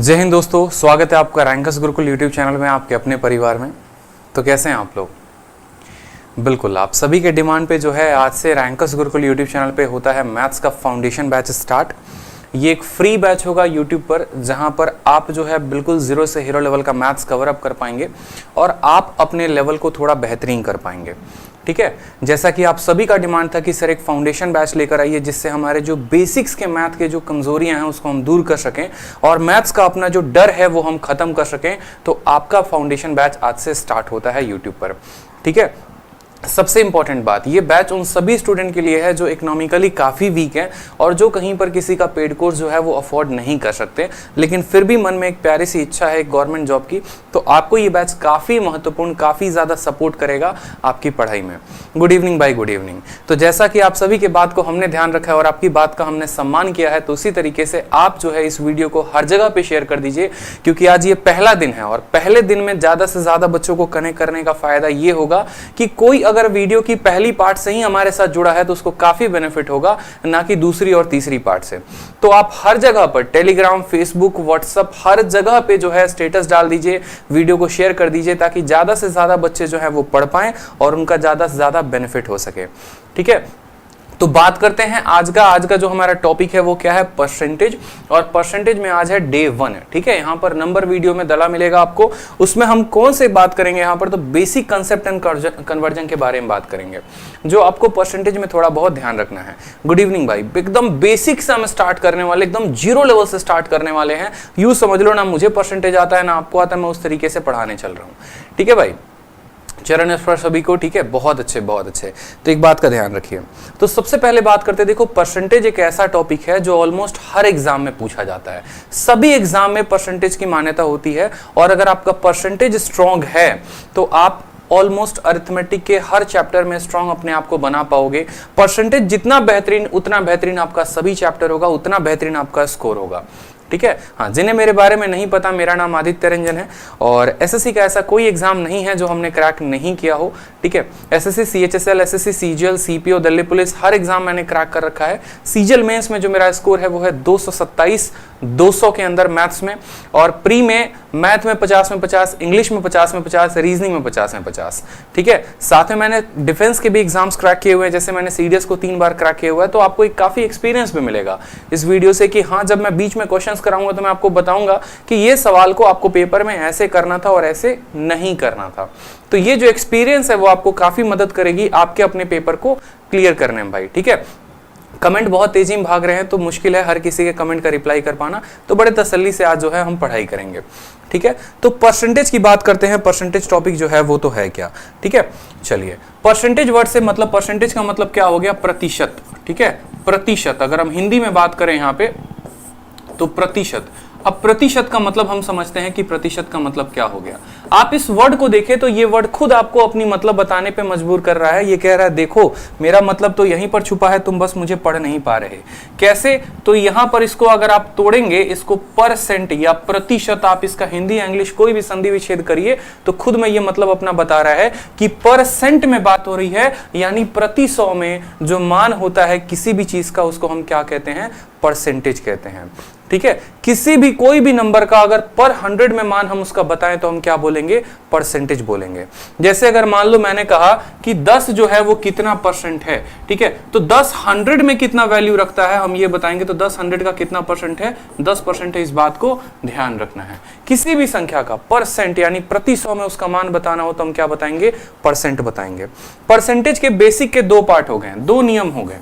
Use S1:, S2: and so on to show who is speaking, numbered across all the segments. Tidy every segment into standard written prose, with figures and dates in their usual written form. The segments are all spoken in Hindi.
S1: जय हिंद दोस्तों, स्वागत है आपका रैंकस गुरुकुल यूट्यूब चैनल में, आपके अपने परिवार में। तो कैसे हैं आप लोग? बिल्कुल, आप सभी के डिमांड पे जो है आज से रैंकस गुरुकुल यूट्यूब चैनल पे होता है मैथ्स का फाउंडेशन बैच स्टार्ट। ये एक फ्री बैच होगा यूट्यूब पर, जहां पर आप जो है बिल्कुल जीरो से हीरो लेवल का मैथ्स कवर अप कर पाएंगे और आप अपने लेवल को थोड़ा बेहतरीन कर पाएंगे। ठीक है, जैसा कि आप सभी का डिमांड था कि सर एक फाउंडेशन बैच लेकर आइए जिससे हमारे जो बेसिक्स के मैथ के जो कमजोरियां हैं उसको हम दूर कर सकें और मैथ्स का अपना जो डर है वो हम खत्म कर सकें। तो आपका फाउंडेशन बैच आज से स्टार्ट होता है यूट्यूब पर। ठीक है, सबसे इंपॉर्टेंट बात, ये बैच उन सभी स्टूडेंट के लिए है जो इकोनॉमिकली काफ़ी वीक हैं और जो कहीं पर किसी का पेड कोर्स जो है वो अफोर्ड नहीं कर सकते, लेकिन फिर भी मन में एक प्यारी सी इच्छा है एक गवर्नमेंट जॉब की। तो आपको ये बैच काफ़ी महत्वपूर्ण, काफ़ी ज़्यादा सपोर्ट करेगा आपकी पढ़ाई में। गुड इवनिंग भाई, गुड इवनिंग। तो जैसा कि आप सभी के बात को हमने ध्यान रखा है और आपकी बात का हमने सम्मान किया है, तो उसी तरीके से आप जो है इस वीडियो को हर जगह पर शेयर कर दीजिए, क्योंकि आज ये पहला दिन है और पहले दिन में ज़्यादा से ज़्यादा बच्चों को कनेक्ट करने का फ़ायदा ये होगा कि कोई अगर वीडियो की पहली पार्ट से ही हमारे साथ जुड़ा है तो उसको काफी बेनिफिट होगा, ना कि दूसरी और तीसरी पार्ट से। तो आप हर जगह पर टेलीग्राम, फेसबुक, व्हाट्सएप, हर जगह पे जो है स्टेटस डाल दीजिए, वीडियो को शेयर कर दीजिए, ताकि ज्यादा से ज्यादा बच्चे जो है वो पढ़ पाएं और उनका ज्यादा से ज्यादा बेनिफिट हो सके। ठीक है, तो बात करते हैं आज का जो हमारा टॉपिक है वो क्या है, परसेंटेज। और परसेंटेज में आज है डे 1। ठीक है, यहाँ पर नंबर वीडियो में डला मिलेगा आपको, उसमें हम कौन से बात करेंगे यहाँ पर, तो बेसिक कंसेप्ट एंड कन्वर्जन के बारे में बात करेंगे, जो आपको परसेंटेज में थोड़ा बहुत ध्यान रखना है। गुड इवनिंग भाई, एकदम बेसिक से हम स्टार्ट करने वाले, एकदम जीरो लेवल से स्टार्ट करने वाले हैं। यूं समझ लो, ना मुझे परसेंटेज आता है ना आपको आता है, मैं उस तरीके से पढ़ाने चल रहा हूँ। ठीक है भाई, चरण स्पर्श सभी को। ठीक है, बहुत अच्छे बहुत अच्छे। तो एक बात का ध्यान रखिए। तो सबसे पहले बात करते हैं, देखो परसेंटेज एक ऐसा टॉपिक है जो ऑलमोस्ट हर एग्जाम में पूछा जाता है। सभी एग्जाम में परसेंटेज की मान्यता होती है और अगर आपका परसेंटेज स्ट्रांग है तो आप ऑलमोस्ट अरिथमेटिक के हर चैप्टर में स्ट्रांग अपने आप को बना पाओगे। परसेंटेज जितना बेहतरीन, उतना बेहतरीन आपका सभी चैप्टर होगा, उतना बेहतरीन आपका स्कोर होगा। ठीक है, हाँ, जिन्हें मेरे बारे में नहीं पता, मेरा नाम आदित्य रंजन है और एसएससी का ऐसा कोई एग्जाम नहीं है जो हमने क्रैक नहीं किया हो। ठीक है, SSC CHSL, SSC CGL, CPO, Delhi police, हर एग्जाम मैंने क्रैक कर रखा है। सीजीएल मेंस में जो मेरा स्कोर है वो है 227, 200 के अंदर मैथ्स में, और प्री में मैथ में 50 में 50, इंग्लिश में 50 में 50, रीजनिंग में 50 में 50। ठीक है, साथ में मैंने डिफेंस के भी एग्जाम्स क्रैक किए हुए हैं, जैसे मैंने सीडीएस को 3 बार क्रैक किया हुआ है। तो आपको एक काफी एक्सपीरियंस भी मिलेगा इस वीडियो से कि हाँ, जब मैं बीच में क्वेश्चन कराऊंगा तो मैं आपको बताऊंगा कि ये सवाल को आपको पेपर में ऐसे करना था और ऐसे नहीं करना था। तो ये जो एक्सपीरियंस है वो आपको काफी मदद करेगी आपके अपने पेपर को क्लियर करने में भाई। ठीक है, कमेंट बहुत तेजी में भाग रहे हैं तो मुश्किल है हर किसी के कमेंट का रिप्लाई कर पाना, तो बड़े तसल्ली से आज जो है हम पढ़ाई करेंगे। ठीक है, तो परसेंटेज की बात करते हैं। परसेंटेज टॉपिक जो है वो तो है क्या। ठीक है, चलिए, परसेंटेज वर्ड से मतलब, परसेंटेज का मतलब क्या हो गया, प्रतिशत। ठीक है, प्रतिशत, अगर हम हिंदी में बात करें यहाँ पे तो प्रतिशत। अब प्रतिशत का मतलब हम समझते हैं कि प्रतिशत का मतलब क्या हो गया। आप इस वर्ड को देखें तो ये वर्ड खुद आपको अपनी मतलब बताने पे मजबूर कर रहा है। ये कह रहा है देखो मेरा मतलब तो यहीं पर छुपा है, तुम बस मुझे पढ़ नहीं पा रहे। कैसे? तो यहां पर इसको अगर आप तोड़ेंगे, इसको परसेंट या प्रतिशत, आप इसका हिंदी इंग्लिश कोई भी संधि विच्छेद करिए तो खुद में ये मतलब अपना बता रहा है कि परसेंट में बात हो रही है, यानी प्रति 100 में जो मान होता है किसी भी चीज का, उसको हम क्या कहते हैं, परसेंटेज कहते हैं। ठीक है, किसी भी कोई भी नंबर का अगर पर 100 में मान हम उसका बताएं तो हम क्या बोलेंगे, परसेंटेज बोलेंगे। जैसे अगर मान लो मैंने कहा कि 10 जो है वो कितना परसेंट है। ठीक है, तो 10 100 में कितना वैल्यू रखता है हम ये बताएंगे, तो 10 100 का कितना परसेंट है, 10% है। इस बात को ध्यान रखना है। किसी भी संख्या का परसेंट यानी प्रति 100 में उसका मान बताना हो तो हम क्या बताएंगे, परसेंट बताएंगे। परसेंटेज के बेसिक के 2 पार्ट हो गए, 2 नियम हो गए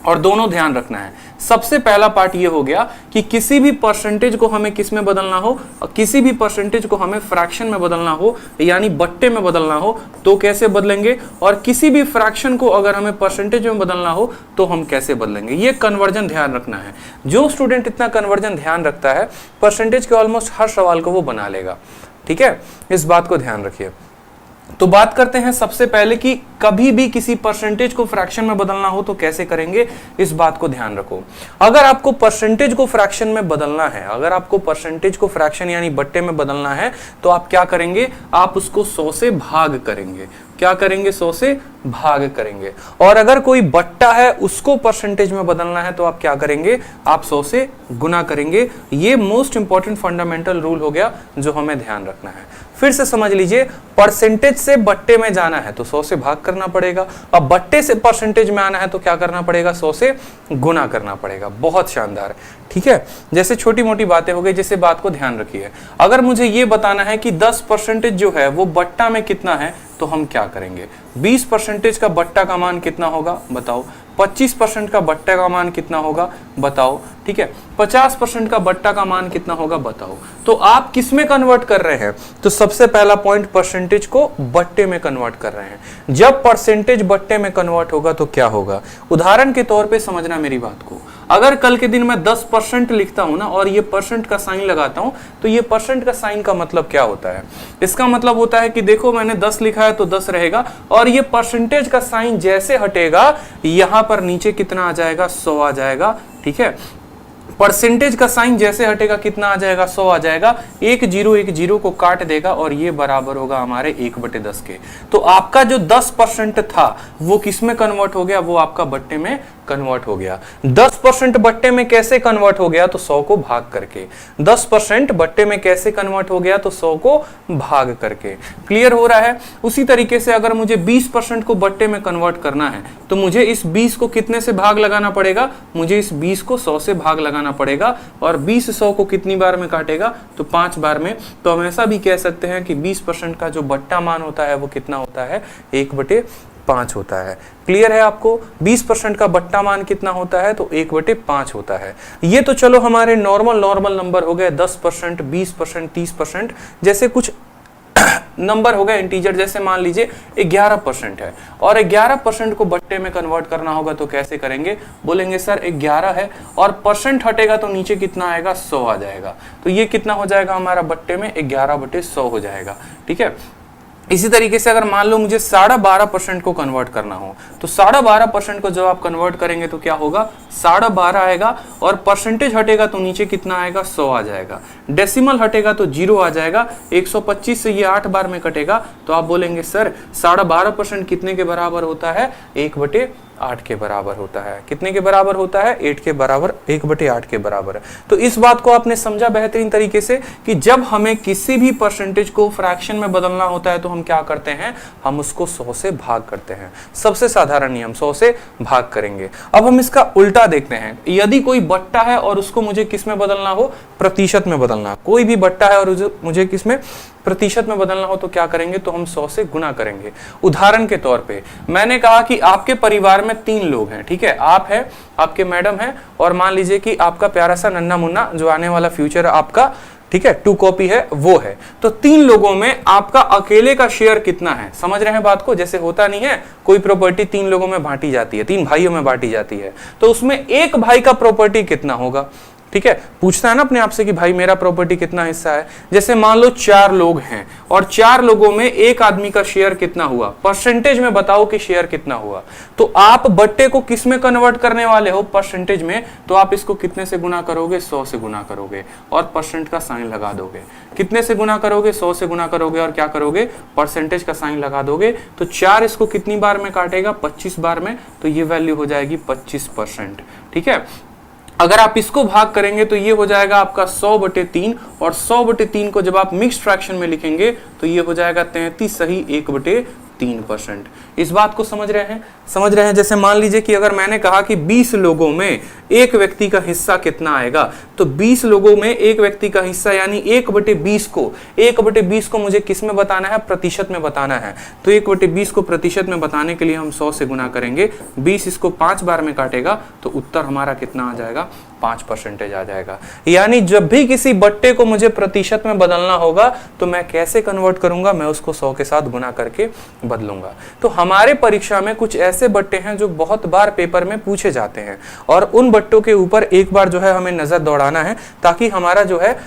S1: और दोनों ध्यान रखना है। सबसे पहला पार्ट ये हो गया कि किसी भी परसेंटेज को हमें किस में बदलना हो, किसी भी परसेंटेज को हमें फ्रैक्शन में बदलना हो यानी बट्टे में बदलना हो तो कैसे बदलेंगे, और किसी भी फ्रैक्शन को अगर हमें परसेंटेज में बदलना हो तो हम कैसे बदलेंगे। ये कन्वर्जन ध्यान रखना है। जो स्टूडेंट इतना कन्वर्जन ध्यान रखता है, परसेंटेज के ऑलमोस्ट हर सवाल को वो बना लेगा। ठीक है, इस बात को ध्यान रखिए। तो बात करते हैं सबसे पहले कि कभी भी किसी परसेंटेज को फ्रैक्शन में बदलना हो तो कैसे करेंगे, इस बात को ध्यान रखो। अगर आपको परसेंटेज को फ्रैक्शन में बदलना है, अगर आपको परसेंटेज को फ्रैक्शन यानी बट्टे में बदलना है तो आप क्या करेंगे, आप उसको 100 से भाग करेंगे। क्या करेंगे, 100 से भाग करेंगे। और अगर कोई बट्टा है उसको परसेंटेज में बदलना है तो आप क्या करेंगे, आप 100 से गुना करेंगे। ये मोस्ट इंपॉर्टेंट फंडामेंटल रूल हो गया जो हमें ध्यान रखना है। फिर से समझ लीजिए, परसेंटेज से बट्टे में जाना है तो 100 से भाग करना पड़ेगा, अब बट्टे से परसेंटेज में आना है तो क्या करना पड़ेगा, 100 से गुना करना पड़ेगा। बहुत शानदार, ठीक है। जैसे छोटी मोटी बातें हो गई, जैसे बात को ध्यान रखिए। अगर मुझे ये बताना है कि 10% जो है वो बट्टा में कितना है तो हम क्या करेंगे, 20% का बट्टा का मान कितना होगा बताओ, 25% का बट्टा का मान कितना होगा बताओ, ठीक है, 50% का बट्टा का मान कितना होगा बताओ। तो आप किस में कन्वर्ट कर रहे हैं, तो सबसे पहला पॉइंट परसेंटेज को बट्टे में कन्वर्ट कर रहे हैं। जब परसेंटेज बट्टे में कन्वर्ट होगा तो क्या होगा, उदाहरण के तौर पे समझना मेरी बात को। अगर कल के दिन मैं 10% लिखता हूं ना और ये परसेंट का साइन लगाता हूं, तो ये परसेंट का साइन का मतलब क्या होता है, इसका मतलब होता है कि देखो मैंने 10 लिखा है तो 10 रहेगा, और ये परसेंटेज का साइन जैसे हटेगा यहां पर नीचे कितना आ जाएगा, 100 आ जाएगा, ठीक है। परसेंटेज का साइन जैसे हटेगा कितना आ जाएगा, 100 आ जाएगा। एक जीरो को काट देगा और ये बराबर होगा हमारे 1/10 के। तो आपका जो 10% था वो किस में कन्वर्ट हो गया, वो आपका बट्टे में कन्वर्ट हो गया। 10% बट्टे में कैसे कन्वर्ट हो गया, तो 100 को भाग करके। 10% बट्टे में कैसे कन्वर्ट हो गया, तो 100 को भाग करके। क्लियर हो रहा है। उसी तरीके से अगर मुझे 20% को बट्टे में कन्वर्ट करना है तो मुझे इस 20 को कितने से भाग लगाना पड़ेगा, मुझे इस 20 को 100 से भाग लगाना पड़ेगा, और 20 100 को कितनी बार में काटेगा, तो 5 बार में। तो हम ऐसा भी कह सकते हैं कि 20% का जो बट्टा मान होता है वो कितना होता है, 1/5 होता है। क्लियर है आपको, 20% का बट्टा मान कितना होता है, तो 1/5 होता है। ये तो चलो हमारे नॉर्मल नंबर हो गए, 10%, 20%, 30%, जैसे कुछ नंबर हो गए इंटीजर, जैसे मान लीजिए 11% है और 11% को बट्टे में कन्वर्ट करना होगा तो कैसे करेंगे, बोलेंगे सर 11 है और परसेंट हटेगा तो नीचे कितना आएगा, 100 आ जाएगा। तो ये कितना हो जाएगा हमारा बट्टे में, 11/100 हो जाएगा, ठीक है। इसी तरीके से अगर मान लो मुझे 12.5% को कन्वर्ट करना हो, तो 12.5% को जब आप कन्वर्ट करेंगे तो क्या होगा, 12.5 आएगा, और परसेंटेज हटेगा तो नीचे कितना आएगा, 100 आ जाएगा। डेसिमल हटेगा तो 0 आ जाएगा। 125 से ये 8 बार में कटेगा, तो आप बोलेंगे सर 12.5% कितने के बराबर होता है, 1/8 के बराबर होता है। कितने के बराबर होता है, 8 के बराबर, 1/8 के बराबर। तो इस बात को आपने समझा बेहतरीन तरीके से कि जब हमें किसी भी परसेंटेज को फ्रैक्शन में बदलना होता है तो हम क्या करते हैं, हम उसको 100 से भाग करते हैं। सबसे साधारण नियम, 100 से भाग करेंगे। अब हम इसका उल्टा देखते हैं। यदि कोई बट्टा है और उसको मुझे किस में बदलना हो, प्रतिशत में बदलना। कोई भी बट्टा है और मुझे किस में, प्रतिशत में बदलना हो तो क्या करेंगे, तो हम 100 से गुना करेंगे। उदाहरण के तौर पे मैंने कहा कि आपके परिवार में 3 लोग हैं, ठीक है, आप है, आपके मैडम है, और मान लीजिए कि आपका प्यारा सा नन्ना मुन्ना जो आने वाला फ्यूचर आपका, ठीक है, 2 कॉपी है वो है। तो 3 लोगों में आपका अकेले का शेयर कितना है, समझ रहे हैं बात को। जैसे होता नहीं है, कोई प्रॉपर्टी 3 लोगों में बांटी जाती है, 3 भाइयों में बांटी जाती है, तो उसमें एक भाई का प्रॉपर्टी कितना होगा, ठीक है। पूछता है ना अपने आप से कि भाई मेरा प्रॉपर्टी कितना हिस्सा है। जैसे मान लो 4 लोग हैं और 4 लोगों में एक आदमी का शेयर कितना हुआ, परसेंटेज में बताओ कि शेयर कितना हुआ। तो आप बट्टे को किस में कन्वर्ट करने वाले हो, परसेंटेज में, तो आप इसको कितने से गुना करोगे, 100 से गुना करोगे और परसेंट का साइन लगा दोगे। कितने से गुना करोगे, 100 से गुना करोगे और क्या करोगे, परसेंटेज का साइन लगा दोगे। तो 4 इसको कितनी बार में काटेगा, 25 बार में, तो ये वैल्यू हो जाएगी 25%, ठीक है। अगर आप इसको भाग करेंगे तो ये हो जाएगा आपका 100/3, और 100/3 को जब आप मिक्स्ड फ्रैक्शन में लिखेंगे तो ये हो जाएगा 33 सही 1/3%। इस बात को समझ रहे हैं, समझ रहे हैं। जैसे मान लीजिए कि अगर मैंने कहा कि 20 लोगों में एक व्यक्ति का हिस्सा कितना आएगा, तो 20 लोगों में एक व्यक्ति का हिस्सा यानी 1/20 को मुझे किस में बताना है, प्रतिशत में बताना है। तो 1/20 को प्रतिशत में बताने के लिए हम 100 से गुना करेंगे। 20 इसको 5 बार में काटेगा तो उत्तर हमारा कितना आ जाएगा, 5% आ जाएगा। यानी जब भी किसी बट्टे को मुझे प्रतिशत में बदलना होगा तो मैं कैसे कन्वर्ट करूंगा, मैं उसको 100 के साथ गुना करके बदलूंगा। तो हमारे परीक्षा में कुछ ऐसे बट्टे हैं जो बहुत बार पेपर में पूछे जाते हैं, और उन बट्टों के ऊपर एक बार जो है हमें नजर दौड़ाना है ताकि हमारा जो है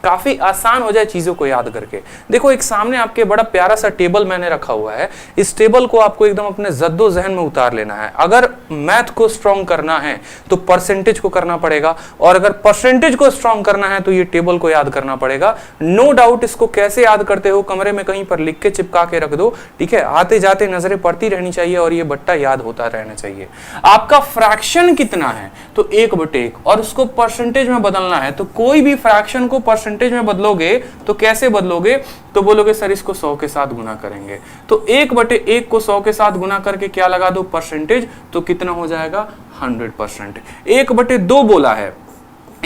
S1: काफी आसान हो जाए चीजों को याद करके। देखो एक सामने आपके बड़ा प्यारा सा टेबल मैंने रखा हुआ है, इस टेबल को आपको एकदम अपने जद्दोजहन में उतार लेना है। अगर मैथ को स्ट्रॉन्ग करना है तो परसेंटेज को करना पड़ेगा, और अगर परसेंटेज को स्ट्रॉन्ग करना है तो ये टेबल को याद करना पड़ेगा। नो डाउट इसको कैसे याद करते हो कमरे में कहीं पर लिख के चिपका के रख दो, ठीक है, आते जाते नजरें पड़ती रहनी चाहिए और ये बट्टा याद होता रहना चाहिए। आपका फ्रैक्शन कितना है तो 1/1, और उसको परसेंटेज में बदलना है। तो कोई भी फ्रैक्शन को परसेंटेज में बदलोगे तो कैसे बदलोगे, तो बोलोगे सर इसको 100 के साथ गुना करेंगे, तो 1/1 को 100 के साथ गुना करके क्या लगा दो, परसेंटेज, तो कितना हो जाएगा 100%। 1/2 बोला है,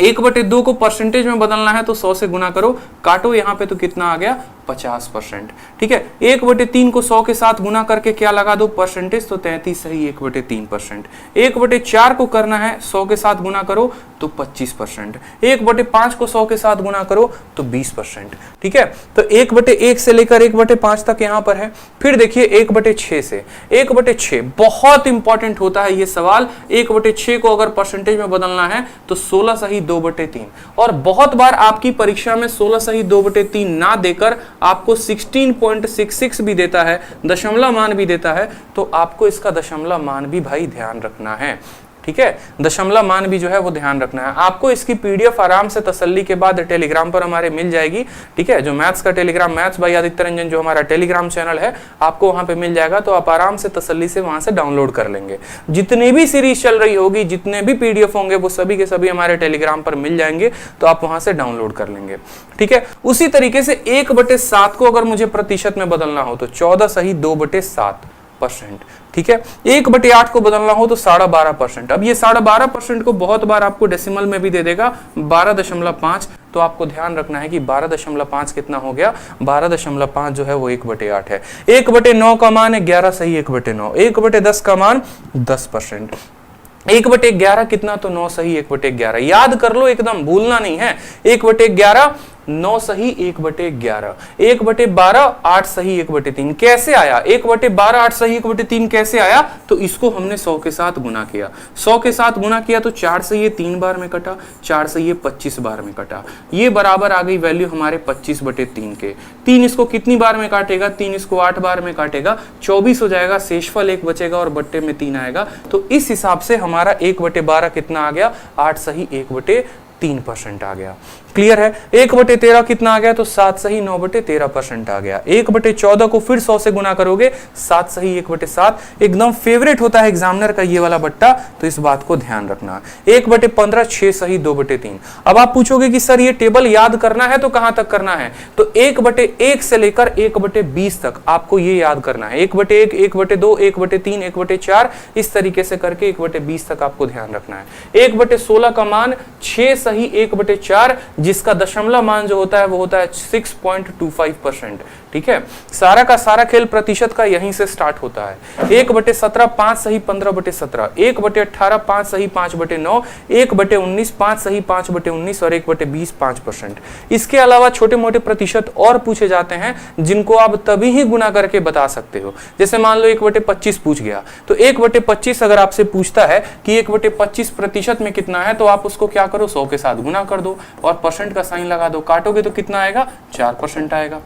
S1: 1/2 को परसेंटेज में बदलना है तो 100 से गुना करो, काटो यहाँ पे तो कितना आ गया 50%, ठीक है। 1/3 को 100 के साथ गुना करके क्या लगा दो, परसेंटेज, तो 33 सही 1/3%। 1/4 को करना है 100 के साथ गुना करो तो 25%। 1/5 को 100 के साथ गुना करो तो 20%, ठीक है। तो 1/1 से लेकर 1/5 तक यहाँ पर है। फिर देखिए 1/6 से 1/6 बहुत इंपॉर्टेंट होता है ये सवाल। 1/6 को अगर परसेंटेज में बदलना है तो 16 सही 2/3, और बहुत बार आपकी परीक्षा में 16 सही 2/3 ना देकर आपको 16.66 भी देता है, दशमलव मान भी देता है, तो आपको इसका दशमलव मान भी भाई ध्यान रखना है, ठीक है। दशमलव मान भी जो है वो ध्यान रखना है। आपको इसकी पीडीएफ आराम से तसल्ली के बाद टेलीग्राम पर हमारे मिल जाएगी, ठीक है। जो मैथ्स का Telegram, maths by Aditya Ranjan जो हमारा टेलीग्राम चैनल है, आपको वहां पे मिल जाएगा, तो आप आराम से तसल्ली से वहां से डाउनलोड कर लेंगे। जितनी भी सीरीज चल रही होगी, जितने भी पीडीएफ होंगे, वो सभी के सभी हमारे टेलीग्राम पर मिल जाएंगे, तो आप वहां से डाउनलोड कर लेंगे, ठीक है। उसी तरीके से 1/7 को अगर मुझे प्रतिशत में बदलना हो तो 14 सही 2/7%, ठीक है। 1/8 को बदलना हो तो 12.5%। अब ये 12.5% को बहुत बार आपको डेसिमल में भी दे देगा 12.5, तो आपको ध्यान रखना है कि 12.5 कितना हो गया, 12.5 जो है वो 1/8 है। 1/9 का मान है 11 सही 1/9। 1/10 का मान 10%। 1/11 कितना, तो 9 सही 1/11। याद कर लो, एकदम भूलना नहीं है। 1/11 9 सही 1/11। 1/12 8 सही 1/3 कैसे आया, 1/12 8 सही 1/3 कैसे आया, तो इसको हमने 100 के साथ गुना किया। 100 के साथ गुना किया तो 4 से ये 3 बार में कटा, 4 से ये 25 बार में कटा, ये बराबर आ गई वैल्यू हमारे 25/3 के। 3 इसको कितनी बार में काटेगा, 3 इसको 8 बार में काटेगा, 24 हो जाएगा, शेषफल 1 बचेगा और बट्टे में 3 आएगा। तो इस हिसाब से हमारा 1/12 कितना आ गया, 8 सही 1/3% आ गया। क्लियर है। 1/13 कितना आ गया, तो 7 सही 9/13% आ गया। 1/14 को फिर 100 से गुना करोगे, 7 सही 1/7। एकदम फेवरेट होता है एग्जामिनर का ये वाला बट्टा, तो इस बात को ध्यान रखना। 1/15 6 सही 2/3। अब आप पूछोगे कि सर ये टेबल याद करना है तो कहां तक करना है, तो 1/1 से लेकर 1/20 तक आपको ये याद करना है। 1/1 1/2 1/3 1/4 इस तरीके से करके 1/20 तक आपको ध्यान रखना है। 1/16 का मान 6 सही 1/4, जिसका दशमलव मान जो होता है वो होता है 6.25%, ठीक है। सारा का सारा खेल प्रतिशत का यहीं से स्टार्ट होता है। 1/17 5 सही 15/17, 1/18 5 सही 5/9, 1/19 5 सही 5/19 और 1/20 5%। इसके अलावा छोटे मोटे प्रतिशत और पूछे जाते हैं जिनको आप तभी ही गुना करके बता सकते हो। जैसे मान लो 1/25 पूछ गया, तो 1/25 अगर आपसे पूछता है कि 1/25 प्रतिशत में कितना है, तो आप उसको क्या करो, 100 के साथ गुना कर दो और परसेंट का साइन लगा दो, काटोगे तो कितना आएगा, 4% आएगा।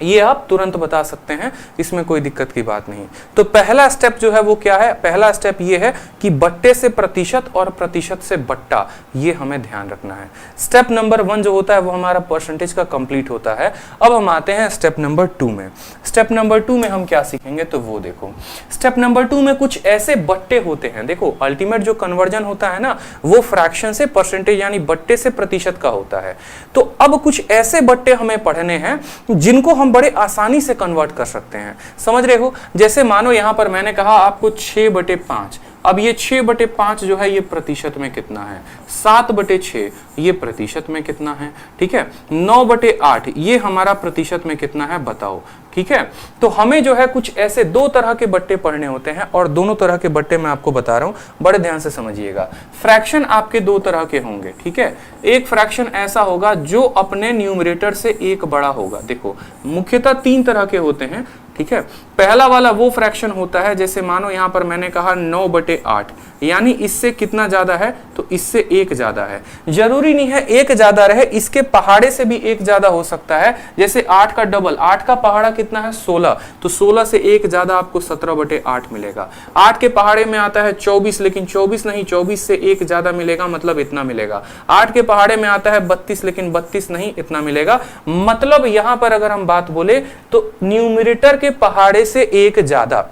S1: ये आप तुरंत बता सकते हैं, इसमें कोई दिक्कत की बात नहीं। तो पहला स्टेप जो है वो क्या है, पहला स्टेप ये है कि बट्टे से प्रतिशत और प्रतिशत से बट्टा, ये हमें ध्यान रखना है। स्टेप नंबर 1 जो होता है वो हमारा परसेंटेज का कंप्लीट होता है। अब हम आते हैं स्टेप नंबर 2 में। स्टेप नंबर 2 में हम क्या सीखेंगे, तो वो देखो, स्टेप नंबर 2 में कुछ ऐसे बट्टे होते हैं। देखो अल्टीमेट जो कन्वर्जन होता है ना, वो फ्रैक्शन से परसेंटेज यानी बट्टे से प्रतिशत का होता है। तो अब कुछ ऐसे बट्टे हमें पढ़ने हैं जिनको हम बड़े आसानी से कन्वर्ट कर सकते हैं। समझ रहे हो, जैसे मानो यहां पर मैंने कहा आपको 6/5, अब ये 6/5 जो है ये प्रतिशत में कितना है, 7/6 ये प्रतिशत में कितना है, ठीक है, 9/8 ये हमारा प्रतिशत में कितना है बताओ, ठीक है। तो हमें जो है कुछ ऐसे 2 तरह के बट्टे पढ़ने होते हैं और दोनों तरह के बट्टे मैं आपको बता रहा हूं, बड़े ध्यान से समझिएगा। फ्रैक्शन आपके 2 तरह के होंगे, ठीक है। एक फ्रैक्शन ऐसा होगा जो अपने न्यूमरेटर से 1 बड़ा होगा। देखो मुख्यतः 3 तरह के होते हैं, ठीक है। पहला वाला वो फ्रैक्शन होता है जैसे मानो यहां पर मैंने कहा 9/8, यानी इससे कितना ज्यादा है तो इससे 1 ज्यादा है। जरूरी नहीं है 1 ज्यादा रहे, इसके पहाड़े से भी 1 ज्यादा हो सकता है। जैसे 8 का डबल, 8 का पहाड़ा कितना है 16, तो 16 से 1 ज्यादा आपको 17/8 मिलेगा। 8 के पहाड़े में आता है 24, लेकिन 24 नहीं, 24 से 1 ज्यादा मिलेगा, मतलब इतना मिलेगा। 8 के पहाड़े में आता है 32, लेकिन 32 नहीं, इतना मिलेगा। मतलब यहां पर अगर हम बात बोले तो न्यूमरेटर के पहाड़े से 1 ज्यादा,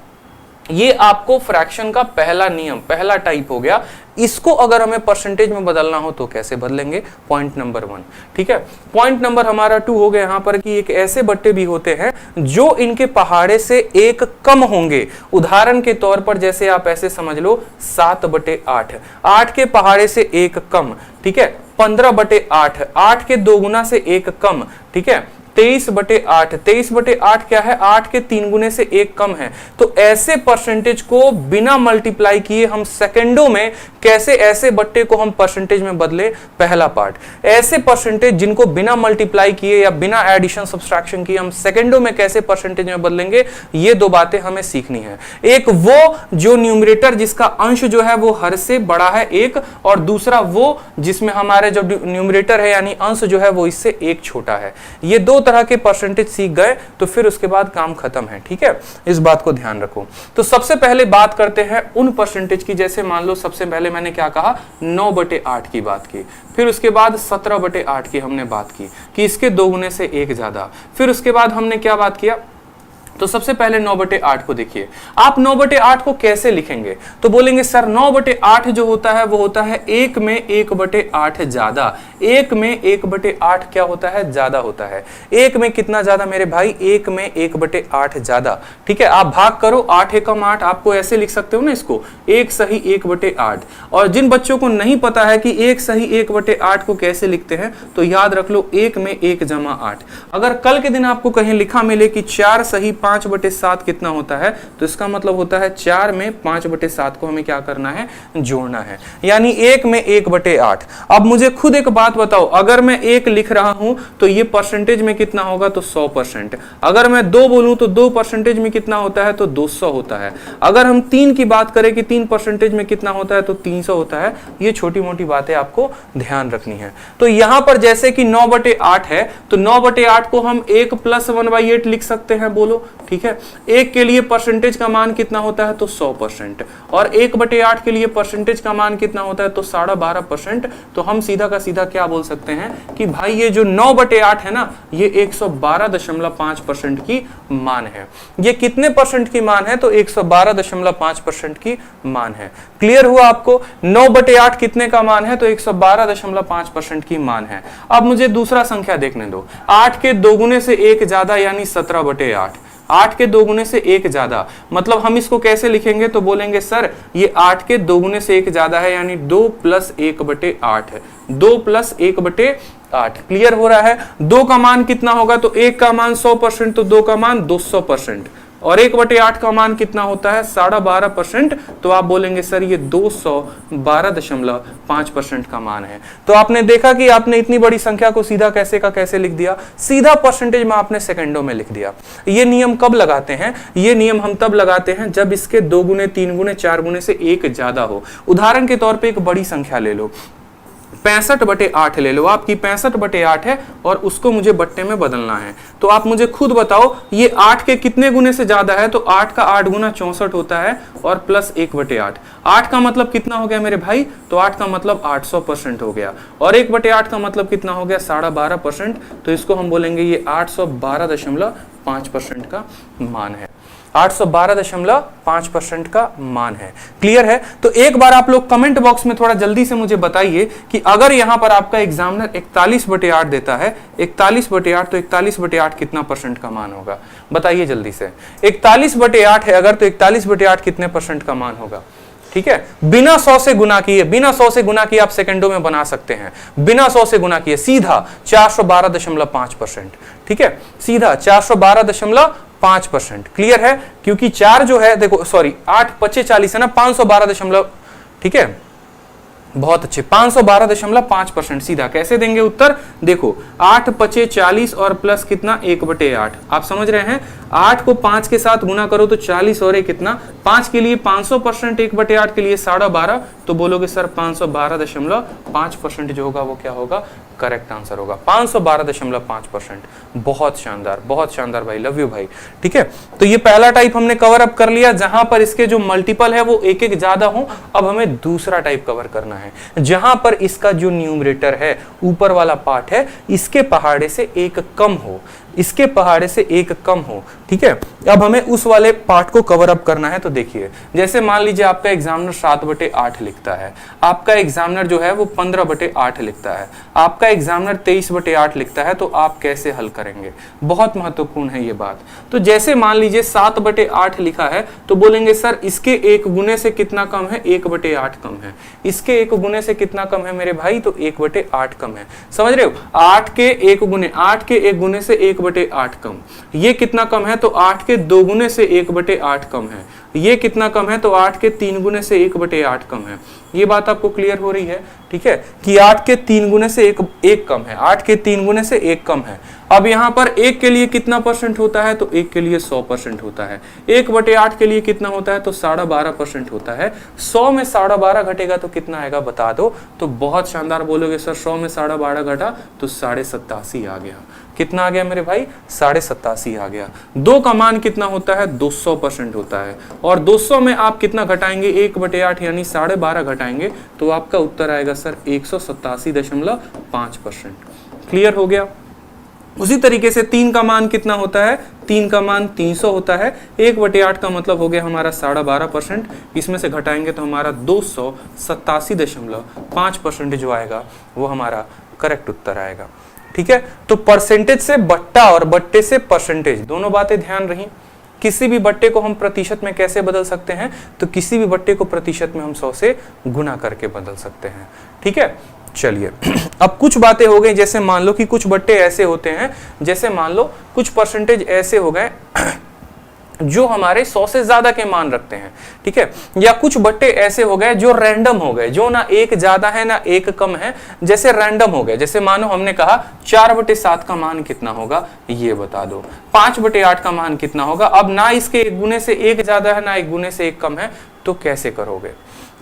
S1: ये आपको फ्रैक्शन का पहला नियम, पहला टाइप हो गया। इसको अगर हमें परसेंटेज में बदलना हो तो कैसे बदलेंगे, पॉइंट नंबर 1, ठीक है। पॉइंट नंबर हमारा 2 हो गया यहां पर कि एक ऐसे बट्टे भी होते हैं जो इनके पहाड़े से 1 कम होंगे। उदाहरण के तौर पर जैसे आप ऐसे समझ लो 7/8, 8 के पहाड़े से 1 कम, ठीक है। 15/8, 8 के 2 गुना से 1 कम, ठीक है। 23/8, 23/8 क्या है, 8 के 3 गुने से 1 कम है। तो ऐसे परसेंटेज को बिना मल्टीप्लाई किए हम सेकंडों में कैसे ऐसे बट्टे को हम परसेंटेज में बदले, पहला पार्ट। ऐसे परसेंटेज जिनको बिना मल्टीप्लाई किए या बिना एडिशन सब्सट्रैक्शन किए हम सेकंडों में कैसे परसेंटेज में बदलेंगे, ये 2 बातें हमें सीखनी है। एक वो जो न्यूमरेटर जिसका अंश जो है वो हर से बड़ा है 1, और दूसरा वो जिसमें हमारे जो न्यूमरेटर है यानी अंश जो है वो इससे 1 छोटा है। ये 2 तरह के परसेंटेज सीख गए तो फिर उसके बाद काम खत्म है, ठीक है। इस बात को ध्यान रखो। तो सबसे पहले बात करते हैं उन परसेंटेज की, जैसे मान लो सबसे पहले मैंने क्या कहा, 9/8 की बात की, फिर उसके बाद 17/8 की हमने बात की कि इसके 2 गुने से 1 ज्यादा, फिर उसके बाद हमने क्या बात किया, तो सबसे पहले 9/8 को देखिए। आप 9/8 को कैसे लिखेंगे, तो बोलेंगे सर 9/8 जो होता है वो होता है 1 में 1/8 ज्यादा। 1 में 1/8 क्या होता है, ज्यादा होता है। 1 में कितना ज्यादा मेरे भाई, 1 में 1/8 ज्यादा, ठीक है। आप भाग करो, 8 एकम 8, आपको ऐसे लिख सकते हो ना इसको, 1 सही 1/8। और जिन बच्चों को नहीं पता है कि 1 सही 1/8 को कैसे लिखते हैं, तो याद रख लो 1 में 1 जमा 8। अगर कल के दिन आपको कहीं लिखा मिले कि 4 सही 5/7 कितना होता है, तो इसका मतलब होता है 4 में 5/7 को हमें क्या करना है, जोड़ना है, यानी 1 में 1/8। अब मुझे खुद एक बात बताओ, अगर मैं 1 लिख रहा हूं तो ये परसेंटेज में कितना होगा, तो 100%। अगर मैं 2 बोलूं तो 2 परसेंटेज में कितना होता है, तो 200 होता है। अगर हम 3 की बात करें कि 3 परसेंटेज में कितना होता है, तो 300 होता है। ये छोटी मोटी बातें आपको ध्यान रखनी है। तो यहां पर जैसे कि 9/8 है, तो 9/8 को हम 1 + 1/8 लिख सकते हैं, बोलो, ठीक है। 1 के लिए परसेंटेज का मान कितना होता है, तो 100%, और 1/8 के लिए परसेंटेज का मान कितना होता है, तो 12.5%। तो हम सीधा का सीधा क्या बोल सकते हैं कि भाई ये जो 9/8 है ना, ये 112.5% की मान है। ये कितने परसेंट की मान है, तो 112.5% की मान है। क्लियर हुआ आपको, 9/8 कितने का मान है, तो 112.5% की मान है। अब मुझे दूसरा संख्या देखने दो, 8 के 2 गुने से 1 ज्यादा, यानी 17/8। 8 के 2 गुने से 1 ज्यादा, मतलब हम इसको कैसे लिखेंगे, तो बोलेंगे सर ये 8 के 2 गुने से 1 ज्यादा है, यानी 2 + 1/8 है, 2 + 1/8। क्लियर हो रहा है। 2 का मान कितना होगा, तो 1 का मान 100%, तो 2 का मान 200%, और 1/8 का मान कितना होता है, 12.5%। तो आप बोलेंगे सर ये 212.5% का मान है। तो आपने देखा कि आपने इतनी बड़ी संख्या को सीधा कैसे का कैसे लिख दिया, सीधा परसेंटेज में आपने सेकंडों में लिख दिया। ये नियम कब लगाते हैं, ये नियम हम तब लगाते हैं जब इसके 2 गुने 3 गुने 4 गुने से 1 ज्यादा हो। उदाहरण के तौर पर एक बड़ी संख्या ले लो, 65/8 ले लो, आपकी 65/8 है और उसको मुझे बट्टे में बदलना है। तो आप मुझे खुद बताओ ये 8 के कितने गुने से ज्यादा है, तो 8 का 8 गुना 64 होता है, और प्लस 1/8। 8 का मतलब कितना हो गया मेरे भाई, तो 8 का मतलब 800% हो गया, और 1/8 का मतलब कितना हो गया, 12.5%। तो इसको हम बोलेंगे ये 812.5% का मान है, 812.5% का मान है। क्लियर है। तो एक बार आप लोग कमेंट बॉक्स में थोड़ा जल्दी से मुझे बताइए कि अगर यहां पर आपका एग्जामिनर 41/8 देता है, 41/8, तो 41/8 कितना परसेंट का मान होगा, बताइए जल्दी से। 41/8 है अगर, तो 41/8 कितने परसेंट का मान होगा, ठीक है। बिना 100 से गुना किए, बिना 100 से गुना किए आप सेकंडों में बना सकते हैं, बिना 100 से गुना किए सीधा 412.5%, ठीक है, सीधा 412.5%। क्लियर है, क्योंकि 4 जो है, देखो सॉरी 8 × 5 = 40 है ना, 512, ठीक है, बहुत अच्छे, 512.5%। सीधा कैसे देंगे उत्तर, देखो 8 × 5 = 40 और प्लस कितना 1/8। आप समझ रहे हैं, 8 को 5 के साथ गुना करो तो 40 और एक कितना 5 के लिए 500%, 1/8 के लिए 12.5, तो बोलोगे सर 512.5% जो होगा वो क्या होगा, करेक्ट आंसर होगा 512.5%। बहुत शानदार भाई, लव यू भाई। ठीक है, तो ये पहला टाइप हमने कवर अप कर लिया जहां पर इसके जो मल्टीपल है वो एक एक ज्यादा हो। अब हमें दूसरा टाइप कवर करना है जहां पर इसका जो न्यूमरेटर है, ऊपर वाला पार्ट है, इसके पहाड़े से एक कम हो, इसके पहाड़े से एक कम हो। ठीक है, अब हमें उस वाले पार्ट को कवर अप करना है। तो देखिए, जैसे मान लीजिए आपका एग्जामिनर 7/8 लिखता है, आपका एग्जामिनर जो है वो 15/8 लिखता है, आपका एग्जामिनर 23/8 लिखता है, तो आप कैसे हल करेंगे, बहुत महत्वपूर्ण है ये बात। तो जैसे मान लीजिए 7/8 लिखा है तो बोलेंगे सर इसके एक गुने से कितना कम है, 1/8 कम है। इसके एक गुने से कितना कम है मेरे भाई, तो 1/8 कम है। समझ रहे हो, 8 के एक गुने से 1/8 कम। ये कितना कम है, तो 8 के 2 गुने से 1/8 कम है। ये कितना कम है, तो 8 के 3 गुने से 1/8 कम है। ये बात आपको क्लियर हो रही है। ठीक है, कि 8 के 3 गुने से एक कम है, 8 के 3 गुने से 1 कम है। अब यहां पर 1 के लिए कितना परसेंट होता है, तो 1 के लिए 100% होता है। 1/8 के लिए कितना होता है, तो 12.5% होता है। 100 में 12.5 घटेगा तो कितना आएगा बता दो। तो बहुत शानदार बोलोगे सर 100 में 12.5 घटा तो 87.5 आ गया। कितना आ गया मेरे भाई, 87.5 आ गया। 2 का मान कितना होता है, 200% होता है। और 200 में आप कितना घटाएंगे, 1/8 यानी 12.5 घटाएंगे तो आपका उत्तर आएगा सर 187.5%। क्लियर हो गया। उसी तरीके से 3 का मान कितना होता है, 3 का मान 300 होता है। 1/8 का मतलब हो गया हमारा 12.5%, इसमें से घटाएंगे तो हमारा 287.5% जो आएगा वो हमारा करेक्ट उत्तर आएगा। ठीक है, तो परसेंटेज से बट्टा और बट्टे से परसेंटेज, दोनों बातें ध्यान रही। किसी भी बट्टे को हम प्रतिशत में कैसे बदल सकते हैं, तो किसी भी बट्टे को प्रतिशत में हम 100 से गुना करके बदल सकते हैं। ठीक है, चलिए अब कुछ बातें हो गई। जैसे मान लो कि कुछ बट्टे ऐसे होते हैं, जैसे मान लो कुछ परसेंटेज ऐसे हो गए जो हमारे 100 से ज्यादा के मान रखते हैं। ठीक है, या कुछ बट्टे ऐसे हो गए जो रैंडम हो गए, जो ना एक ज्यादा है ना एक कम है, जैसे रैंडम हो गए। जैसे मानो हमने कहा 4/7 का मान कितना होगा, ये बता दो। 5/8 का मान कितना होगा। अब ना इसके एक गुने से एक ज्यादा है ना एक गुने से एक कम है, तो कैसे करोगे,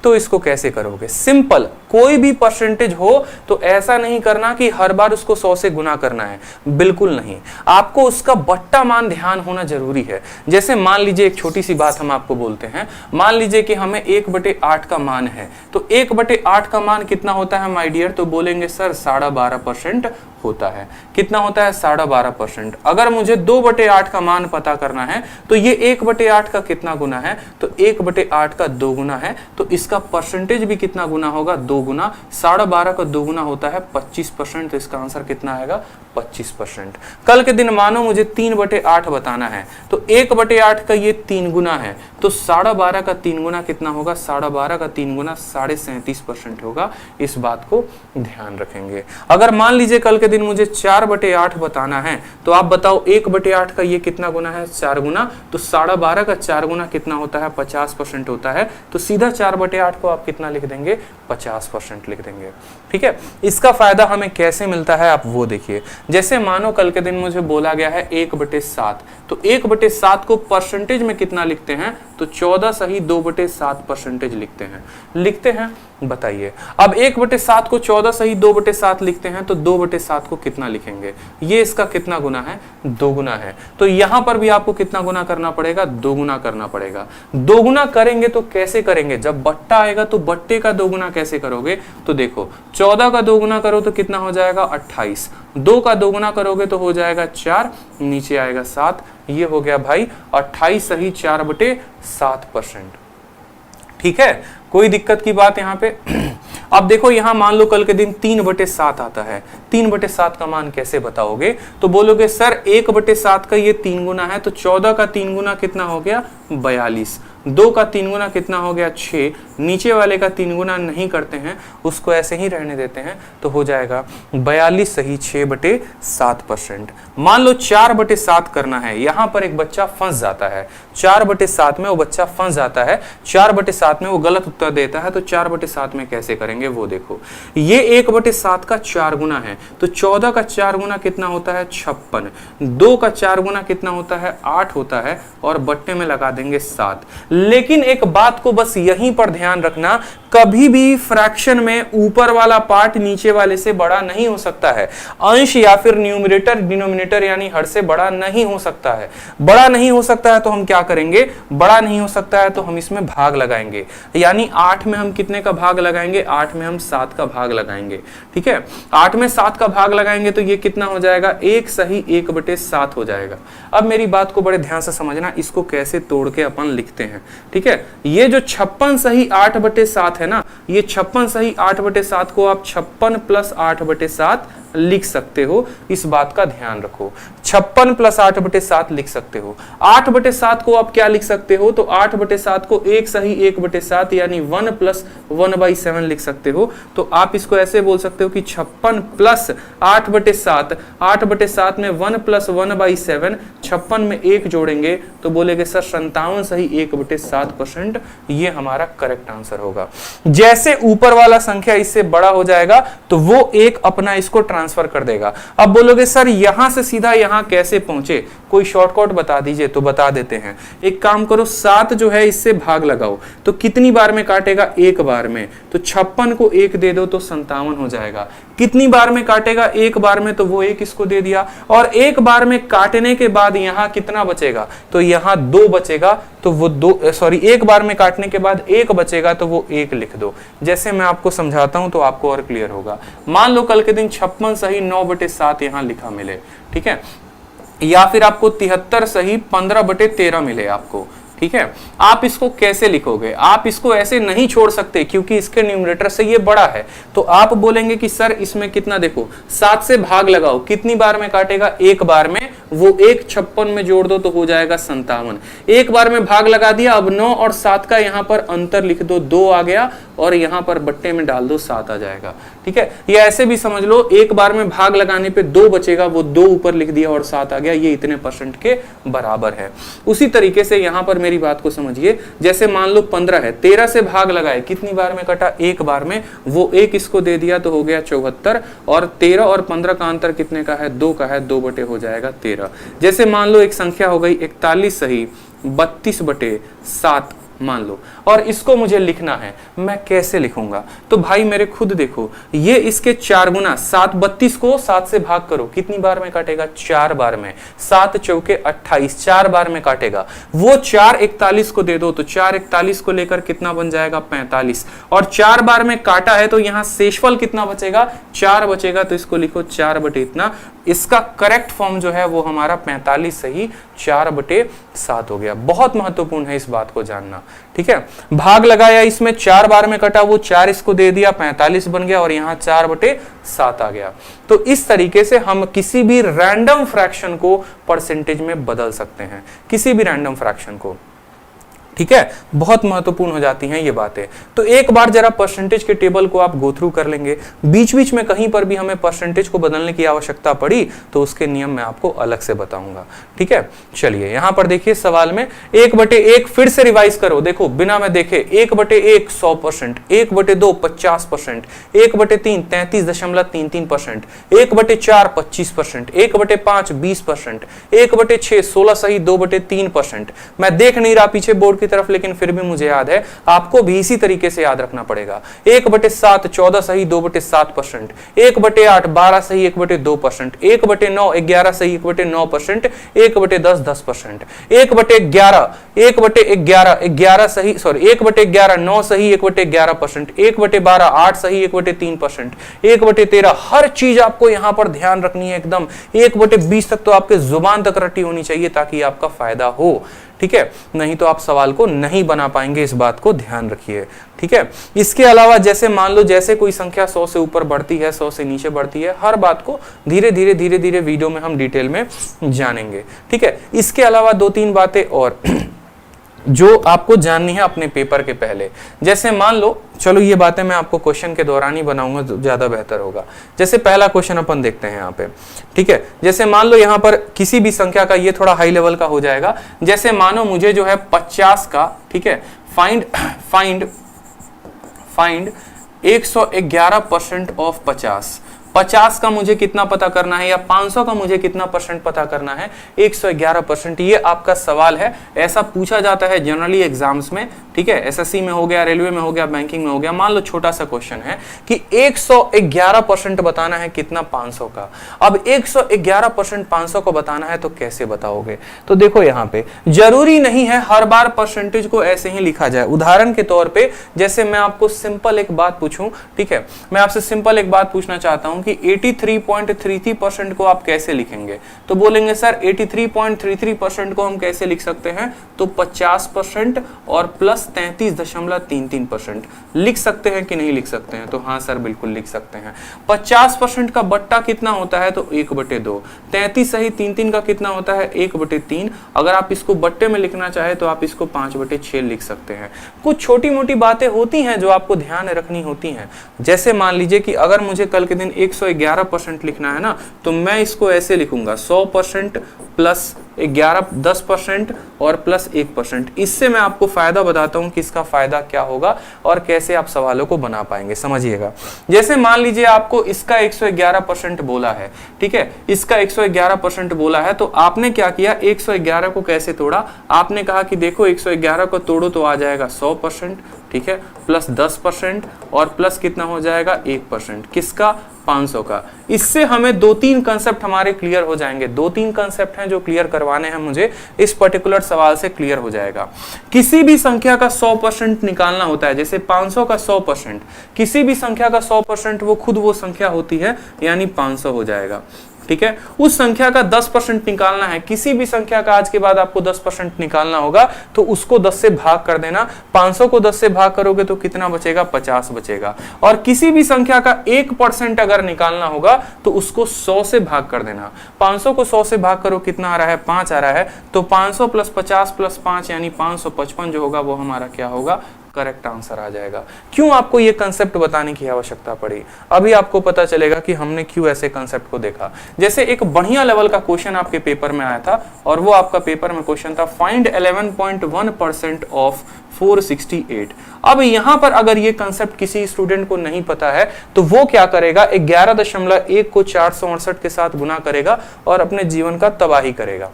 S1: तो इसको कैसे करोगे, सिंपल। कोई भी परसेंटेज हो तो ऐसा नहीं करना कि हर बार उसको 100 से गुना करना है, बिल्कुल नहीं। आपको उसका बट्टा मान ध्यान होना जरूरी है। जैसे मान लीजिए एक छोटी सी बात हम आपको बोलते हैं, मान लीजिए कि हमें 1/8 का मान है, तो 1/8 का मान कितना होता है माय डियर, तो बोलेंगे सर 12.5% होता है। कितना होता है, 12.5%। अगर मुझे 2/8 का मान पता करना है तो ये 1/8 का कितना गुना है, तो 1/8 का 2 गुना है। तो इसका परसेंटेज भी कितना गुना होगा, 2 गुना। 12.5 का 2 गुना होता है 25%। तो इसका आंसर कितना आएगा, 25%। कल के दिन मानो मुझे 3/8 बताना है, तो 1/8 का ये 3 गुना है, तो 12.5 का 3 गुना कितना होगा, 12.5 का 3 गुना 37.5% होगा। इस बात को ध्यान रखेंगे। अगर मान लीजिए कल के दिन मुझे 4/8 बताना है, तो आप बताओ 1/8 का ये कितना गुना है, 4 गुना। तो 12.5 का 4 गुना कितना होता है, 50% होता है। तो सीधा 4/8 को आप कितना लिख देंगे, 50% लिख देंगे। ठीक है, इसका फायदा हमें कैसे मिलता है आप वो देखिए। जैसे मानो कल के दिन मुझे बोला गया है 1/7, तो 1/7 को परसेंटेज में कितना लिखते हैं, तो 14 सही 2/7 परसेंटेज लिखते हैं। बताइए, अब 1/7 को 14 सही 2/7 लिखते हैं, तो 2/7 को कितना लिखेंगे, ये इसका कितना गुना है, 2 गुना है। तो यहां पर भी आपको कितना गुना करना पड़ेगा, 2 गुना करना पड़ेगा। 2 गुना करेंगे तो कैसे करेंगे, जब बट्टा आएगा तो बट्टे का 2 गुना कैसे करोगे, तो देखो 14 का 2 गुना करो तो कितना हो जाएगा, 28। 2 का 2 गुना करोगे तो हो जाएगा 4, नीचे आएगा 7। ये हो गया भाई 28 सही 4/7%। ठीक है, कोई दिक्कत की बात यहाँ पे। अब देखो यहाँ मान लो कल के दिन 3/7 आता है, 3/7 का मान कैसे बताओगे, तो बोलोगे सर 1/7 का ये 3 गुना है, तो 14 का 3 गुना कितना हो गया, 42। 2 का 3 गुना कितना हो गया 6, नीचे वाले का 3 गुना नहीं करते हैं, उसको ऐसे ही रहने देते हैं, तो हो जाएगा 42 सही 6/7%। मान लो 4/7 करना है, यहां पर एक बच्चा फंस जाता है, 4/7 में वो बच्चा फंस जाता है, 4/7 में वो गलत उत्तर देता है, तो 4/7 में कैसे करेंगे वो देखो। ये 1/7 का 4 गुना है, तो 14 का 4 गुना कितना होता है 56, 2 का 4 गुना कितना होता है 8 होता है, और बट्टे में लगा देंगे 7। लेकिन एक बात को बस यहीं पर ध्यान रखना, कभी भी फ्रैक्शन में ऊपर वाला पार्ट नीचे वाले से बड़ा नहीं हो सकता है, अंश या फिर न्यूमरेटर डिनोमिनेटर यानी हर से बड़ा नहीं हो सकता है। बड़ा नहीं हो सकता है तो हम क्या करेंगे, बड़ा नहीं हो सकता है तो हम इसमें भाग लगाएंगे, यानी 8 में हम कितने का भाग लगाएंगे, 8 में हम 7 का भाग लगाएंगे। ठीक है, 8 में 7 का भाग लगाएंगे तो ये कितना हो जाएगा 1 सही 1/7 हो जाएगा। अब मेरी बात को बड़े ध्यान से समझना, इसको कैसे तोड़ के अपन लिखते हैं। ठीक है, ये जो 56 सही 8/7 है ना, ये 56 सही 8/7 को आप 56 + 8/7 लिख सकते हो, इस बात का ध्यान रखो। 56 + 8/7 लिख सकते हो। 8/7 को आप क्या लिख सकते हो, तो 8/7 को 1 सही 1/7 यानी 1 + 1/7 लिख सकते हो। तो आप इसको ऐसे बोल सकते हो कि 56 + 8/7, 8/7 में 1 + 1/7, 56 में 1 जोड़ेंगे तो बोलेंगे सर 57 सही 1/7%, ये हमारा करेक्ट आंसर होगा। जैसे ऊपर वाला संख्या इससे बड़ा हो जाएगा तो वो एक अपना इसको ट्रांसफर कर देगा। अब बोलोगे सर यहां से सीधा यहां कैसे पहुंचे, कोई शॉर्टकट बता दीजिए, तो बता देते हैं। एक काम करो, 7 जो है इससे भाग लगाओ, तो कितनी बार में काटेगा, 1 बार में, तो 56 को 1 दे दो तो 57 हो जाएगा। कितनी बार में काटेगा, 1 बार में, तो वो 1 इसको दे दिया, और 1 बार में काटने के बाद यहां कितना बचेगा, तो यहां 2 बचेगा, तो वो 1 बार में काटने के बाद 1 बचेगा तो वो 1 लिख दो। जैसे मैं आपको समझाता हूं तो आपको और क्लियर होगा। मान लो कल के दिन 56 सही 9/7 यहां लिखा मिले, ठीक है, या फिर आपको 73 सही 15/13 मिले आपको। ठीक है, आप इसको कैसे लिखोगे, आप इसको ऐसे नहीं छोड़ सकते क्योंकि इसके न्यूमरेटर से ये बड़ा है, तो आप बोलेंगे कि सर इसमें कितना, देखो 7 से भाग लगाओ, कितनी बार में काटेगा, 1 बार में, वो 1 56 में जोड़ दो तो हो जाएगा 57। 1 बार में भाग लगा दिया, अब 9 और 7 का यहां पर अंतर लिख दो, 2 आ गया, और यहां पर बट्टे में डाल दो 7 आ जाएगा। ठीक है, ये ऐसे भी समझ लो, 1 बार में भाग लगाने पे 2 बचेगा, वो 2 ऊपर लिख दिया और 7 आ गया, ये इतने % के बराबर है। उसी तरीके से यहां पर मेरी बात को समझिए, जैसे मान लो 15 है, 13 से भाग लगाए, कितनी बार में कटा, 1 बार में, वो 1 इसको दे दिया तो हो गया 74, और 13 और 15 का अंतर कितने का है, 2 का है, 2 बटे हो जाएगा 13। जैसे मान लो एक संख्या हो गई 41 सही 32/7 मान लो, और इसको मुझे लिखना है, मैं कैसे लिखूंगा, तो भाई मेरे खुद देखो, ये इसके 4 गुना, 7 32 को 7 से भाग करो, कितनी बार में काटेगा, 4 बार में, 7 चौके 28, 4 बार में काटेगा, वो 4 41 को दे दो, तो 4 41 को लेकर कितना बन जाएगा 45, और 4 बार में काटा है तो यहां शेषफल कितना बचेगा, 4 बचेगा, तो इसको लिखो 4 बटे इतना। इसका करेक्ट फॉर्म जो है वो हमारा 45 सही 4/7 हो गया। बहुत महत्वपूर्ण है इस बात को जानना। ठीक है, भाग लगाया, इसमें 4 बार में कटा, वो 4 इसको दे दिया, 45 बन गया, और यहां 4/7 आ गया। तो इस तरीके से हम किसी भी रैंडम फ्रैक्शन को परसेंटेज में बदल सकते हैं, किसी भी रैंडम फ्रैक्शन को। ठीक है, बहुत महत्वपूर्ण हो जाती हैं ये बातें। तो एक बार जरा परसेंटेज के टेबल को आप गो थ्रू कर लेंगे, बीच बीच में कहीं पर भी हमें परसेंटेज को बदलने की आवश्यकता पड़ी तो उसके नियम मैं आपको अलग से बताऊंगा। ठीक है, चलिए यहां पर देखिए सवाल में 1/1 फिर से रिवाइज करो, देखो बिना मैं देखे, 1/1 100%, 1/2 50%, 1/3 33.33%, 1/4 25%, 1/5 20%, 1/6 16 सही 2/3%। मैं देख नहीं रहा पीछे बोर्ड की तरफ, लेकिन फिर भी मुझे याद है, आपको भी इसी तरीके से याद रखना पड़ेगा। 1/7 14 सही 2/7%, 1/8 12 सही 1/2%, 1/9 11 सही 1/9%, 1/10 10%, 1/11 11 सही 1/11 9 सही 1/11%, 1/12 8 सही 1/3%, 1/13 हर चीज आपको यहां पर ध्यान रखनी है एकदम। 1/20 तक तो आपके जुबान तक रटी होनी चाहिए ताकि आपका फायदा हो। ठीक है, नहीं तो आप सवाल को नहीं बना पाएंगे, इस बात को ध्यान रखिए। ठीक है, इसके अलावा जैसे मान लो जैसे कोई संख्या 100 से ऊपर बढ़ती है, 100 से नीचे बढ़ती है, हर बात को धीरे धीरे वीडियो में हम डिटेल में जानेंगे। ठीक है, इसके अलावा 2-3 बातें और जो आपको जाननी है अपने पेपर के पहले। जैसे मान लो, चलो ये बातें मैं आपको क्वेश्चन के दौरान ही बनाऊंगा तो ज्यादा बेहतर होगा। जैसे पहला क्वेश्चन अपन देखते हैं यहाँ पे, ठीक है। जैसे मान लो यहाँ पर किसी भी संख्या का, ये थोड़ा हाई लेवल का हो जाएगा। जैसे मानो मुझे जो है 50 का, ठीक है, फाइंड 111% ऑफ 50 का मुझे कितना पता करना है, या 500 का मुझे कितना परसेंट पता करना है, 111%। ये आपका सवाल है, ऐसा पूछा जाता है जनरली एग्जाम्स में, ठीक है। एसएससी में हो गया, रेलवे में हो गया, बैंकिंग में हो गया। मान लो छोटा सा क्वेश्चन है कि 111% बताना है कितना, 500 का। अब 111% 500 को बताना है तो कैसे बताओगे? तो देखो यहाँ पे जरूरी नहीं है हर बार परसेंटेज को ऐसे ही लिखा जाए। उदाहरण के तौर पे जैसे मैं आपको सिंपल एक बात पूछूं, ठीक है, मैं आपसे सिंपल एक बात पूछना चाहता हूं कि 83.33% को आप कैसे लिखेंगे? तो बोलेंगे सर 83.33% को हम कैसे लिख सकते हैं? तो 50% और प्लस 33.33% लिख सकते हैं कि नहीं लिख सकते हैं? तो हाँ सर बिल्कुल लिख सकते हैं। 50% का बट्टा कितना होता है? तो 1/2। 33 सही 3 का कितना होता है? 1/3। अगर आप इसको बट्टे में लिखना चाहे तो आप इसको 5/6 लिख सकते हैं। कुछ छोटी मोटी बातें होती हैं जो आपको ध्यान रखनी होती हैं। जैसे मान लीजिए कि अगर मुझे कल के दिन 111% लिखना है ना, तो मैं इसको ऐसे लिखूंगा 100% प्लस 10% और प्लस 1%। इससे मैं आपको फायदा बताता हूं कि इसका फायदा क्या होगा और कैसे आप सवालों को बना पाएंगे। समझिएगा, जैसे मान लीजिए आपको इसका 111% बोला है, ठीक है, इसका 111% बोला है, तो आपने क्या किया, 111 को कैसे तोड़ा? आपने कहा कि देखो 111 को तोड़ो तो आ जाएगा 100%, ठीक है, प्लस 10% और प्लस कितना हो जाएगा 1%, किसका? 500 का। इससे हमें 2-3 कंसेप्ट हमारे क्लियर हो जाएंगे। 2-3 कंसेप्ट हैं जो क्लियर करवाने हैं मुझे, इस पर्टिकुलर सवाल से क्लियर हो जाएगा। किसी भी संख्या का 100% निकालना होता है, जैसे 500 का 100%, किसी भी संख्या का 100% वो खुद वो संख्या होती है, यानी 500 हो जाएगा, ठीक है। उस संख्या का 10% निकालना है, किसी भी संख्या का आज के बाद आपको 10% निकालना होगा, तो उसको 10 से भाग कर देना। 500 को 10 से भाग करोगे तो कितना बचेगा? 50 बचेगा। और किसी भी संख्या का 1% अगर निकालना होगा तो उसको 100 से भाग कर देना। 500 को 100 से भाग करो, कितना आ रहा है? 5 आ रहा है। तो 500 प्लस 50 प्लस 5 यानी 555 जो होगा वो हमारा क्या होगा? करेक्ट आंसर आ जाएगा। क्यों आपको ये कंसेप्ट बताने की आवश्यकता पड़ी? अभी आपको पता चलेगा कि हमने क्यों ऐसे कंसेप्ट को देखा। जैसे एक बढ़िया लेवल का क्वेश्चन आपके पेपर में आया था, और वो आपका पेपर में क्वेश्चन था फाइंड 11.1% ऑफ 468। अब यहां पर अगर ये कंसेप्ट किसी स्टूडेंट को नहीं पता है तो वो क्या करेगा? 11.1 को 468 के साथ गुना करेगा और अपने जीवन का तबाही करेगा।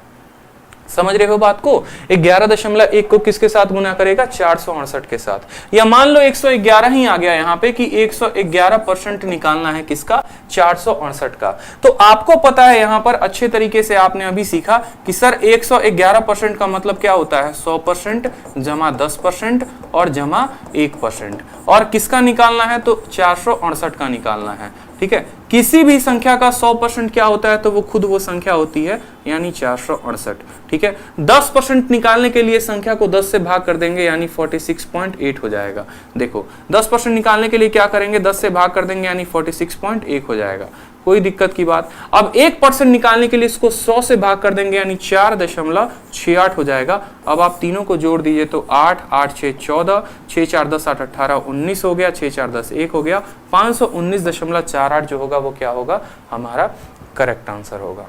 S1: समझ रहे हो बात को? 11.1 को किसके साथ गुना करेगा? 468 के साथ। या मान लो 111 ही आ गया यहाँ पे कि 111% निकालना है किसका? 468 का। तो आपको पता है यहाँ पर अच्छे तरीके से आपने अभी सीखा कि सर 111% का मतलब क्या होता है? 100% जमा 10% और जमा 1%। और किसका निकालना है? तो 468 का निकालना है, ठीक है। किसी भी संख्या का 100% क्या होता है? तो वो खुद वो संख्या होती है, यानी 468, ठीक है। 10% निकालने के लिए संख्या को 10 से भाग कर देंगे, यानी 46.8 हो जाएगा। देखो 10% निकालने के लिए क्या करेंगे? 10 से भाग कर देंगे, यानी 46.1 हो जाएगा। कोई दिक्कत की बात। अब 1% निकालने के लिए इसको 100 से भाग कर देंगे, यानी 4.68 हो जाएगा। अब आप तीनों को जोड़ दीजिए तो 8, 8 6 14, 6 4 10 8 18 19 हो गया, 6 4 10 1 हो गया। 519.48 जो होगा वो क्या होगा? हमारा करेक्ट आंसर होगा।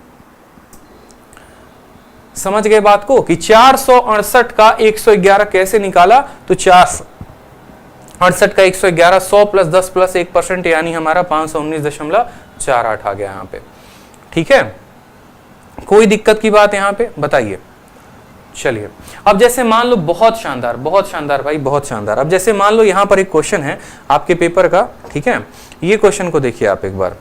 S1: समझ गए बात को कि 468 का 111 कैसे निकाला? तो 468 का 111 100 प्लस 10 प्लस 1% यानी हमारा 519.48 आ गया यहाँ पे, ठीक है। कोई दिक्कत की बात यहाँ पे बताइए? चलिए अब जैसे मान लो, बहुत शानदार भाई, बहुत शानदार। अब जैसे मान लो यहाँ पर एक क्वेश्चन है आपके पेपर का, ठीक है। ये क्वेश्चन को देखिए आप एक बार।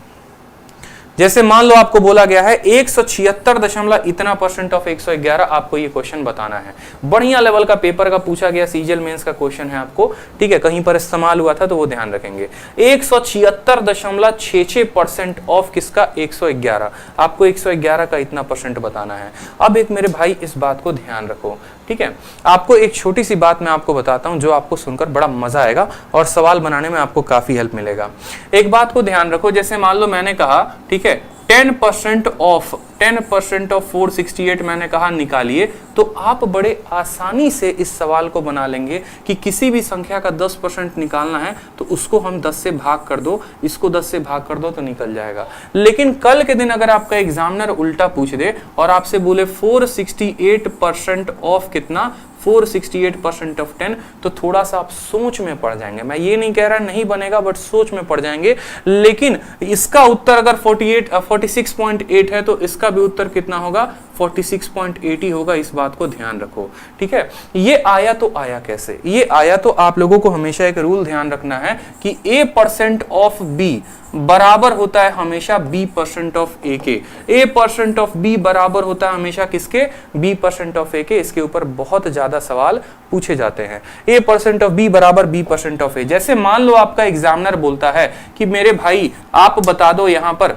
S1: जैसे मान लो आपको बोला गया है 176 इतना % ऑफ 111, आपको ये क्वेश्चन बताना है। बढ़िया लेवल का पेपर का पूछा गया, सीजीएल मेंस का क्वेश्चन है आपको, ठीक है। कहीं पर इस्तेमाल हुआ था तो वो ध्यान रखेंगे। 176.66% ऑफ किसका? 111। आपको 111 का इतना % बताना है। अब एक मेरे भाई इस बात को ध्यान रखो, ठीक है। आपको एक छोटी सी बात मैं आपको बताता हूं जो आपको सुनकर बड़ा मजा आएगा और सवाल बनाने में आपको काफी हेल्प मिलेगा। एक बात को ध्यान रखो, जैसे मान लो मैंने कहा, ठीक है, 10% ऑफ 10% ऑफ 468 मैंने कहा निकालिए, तो आप बड़े आसानी से इस सवाल को बना लेंगे कि किसी भी संख्या का 10% निकालना है तो उसको हम 10 से भाग कर दो, इसको 10 से भाग कर दो तो निकल जाएगा। लेकिन कल के दिन अगर आपका एग्जामिनर उल्टा पूछ दे और आपसे बोले 468% ऑफ कितना, 468% ऑफ 10, तो थोड़ा सा आप सोच में पड़ जाएंगे। मैं ये नहीं कह रहा नहीं बनेगा, बट सोच में पड़ जाएंगे। लेकिन इसका उत्तर अगर 46.8 है तो इसका भी उत्तर कितना होगा, 46.8 ही होगा। इस बात को ध्यान रखो, ठीक है। ये आया तो आया कैसे, ये आया तो आप लोगों को हमेशा एक रूल ध्यान रखना है कि A% ऑफ B बराबर होता है हमेशा B% ऑफ A के। A% ऑफ B बराबर होता है हमेशा किसके, B% ऑफ A के। इसके ऊपर बहुत ज्यादा सवाल पूछे जाते हैं। A% ऑफ B बराबर B% ऑफ A। जैसे मान लो आपका एग्जामिनर बोलता है कि मेरे भाई आप बता दो यहां पर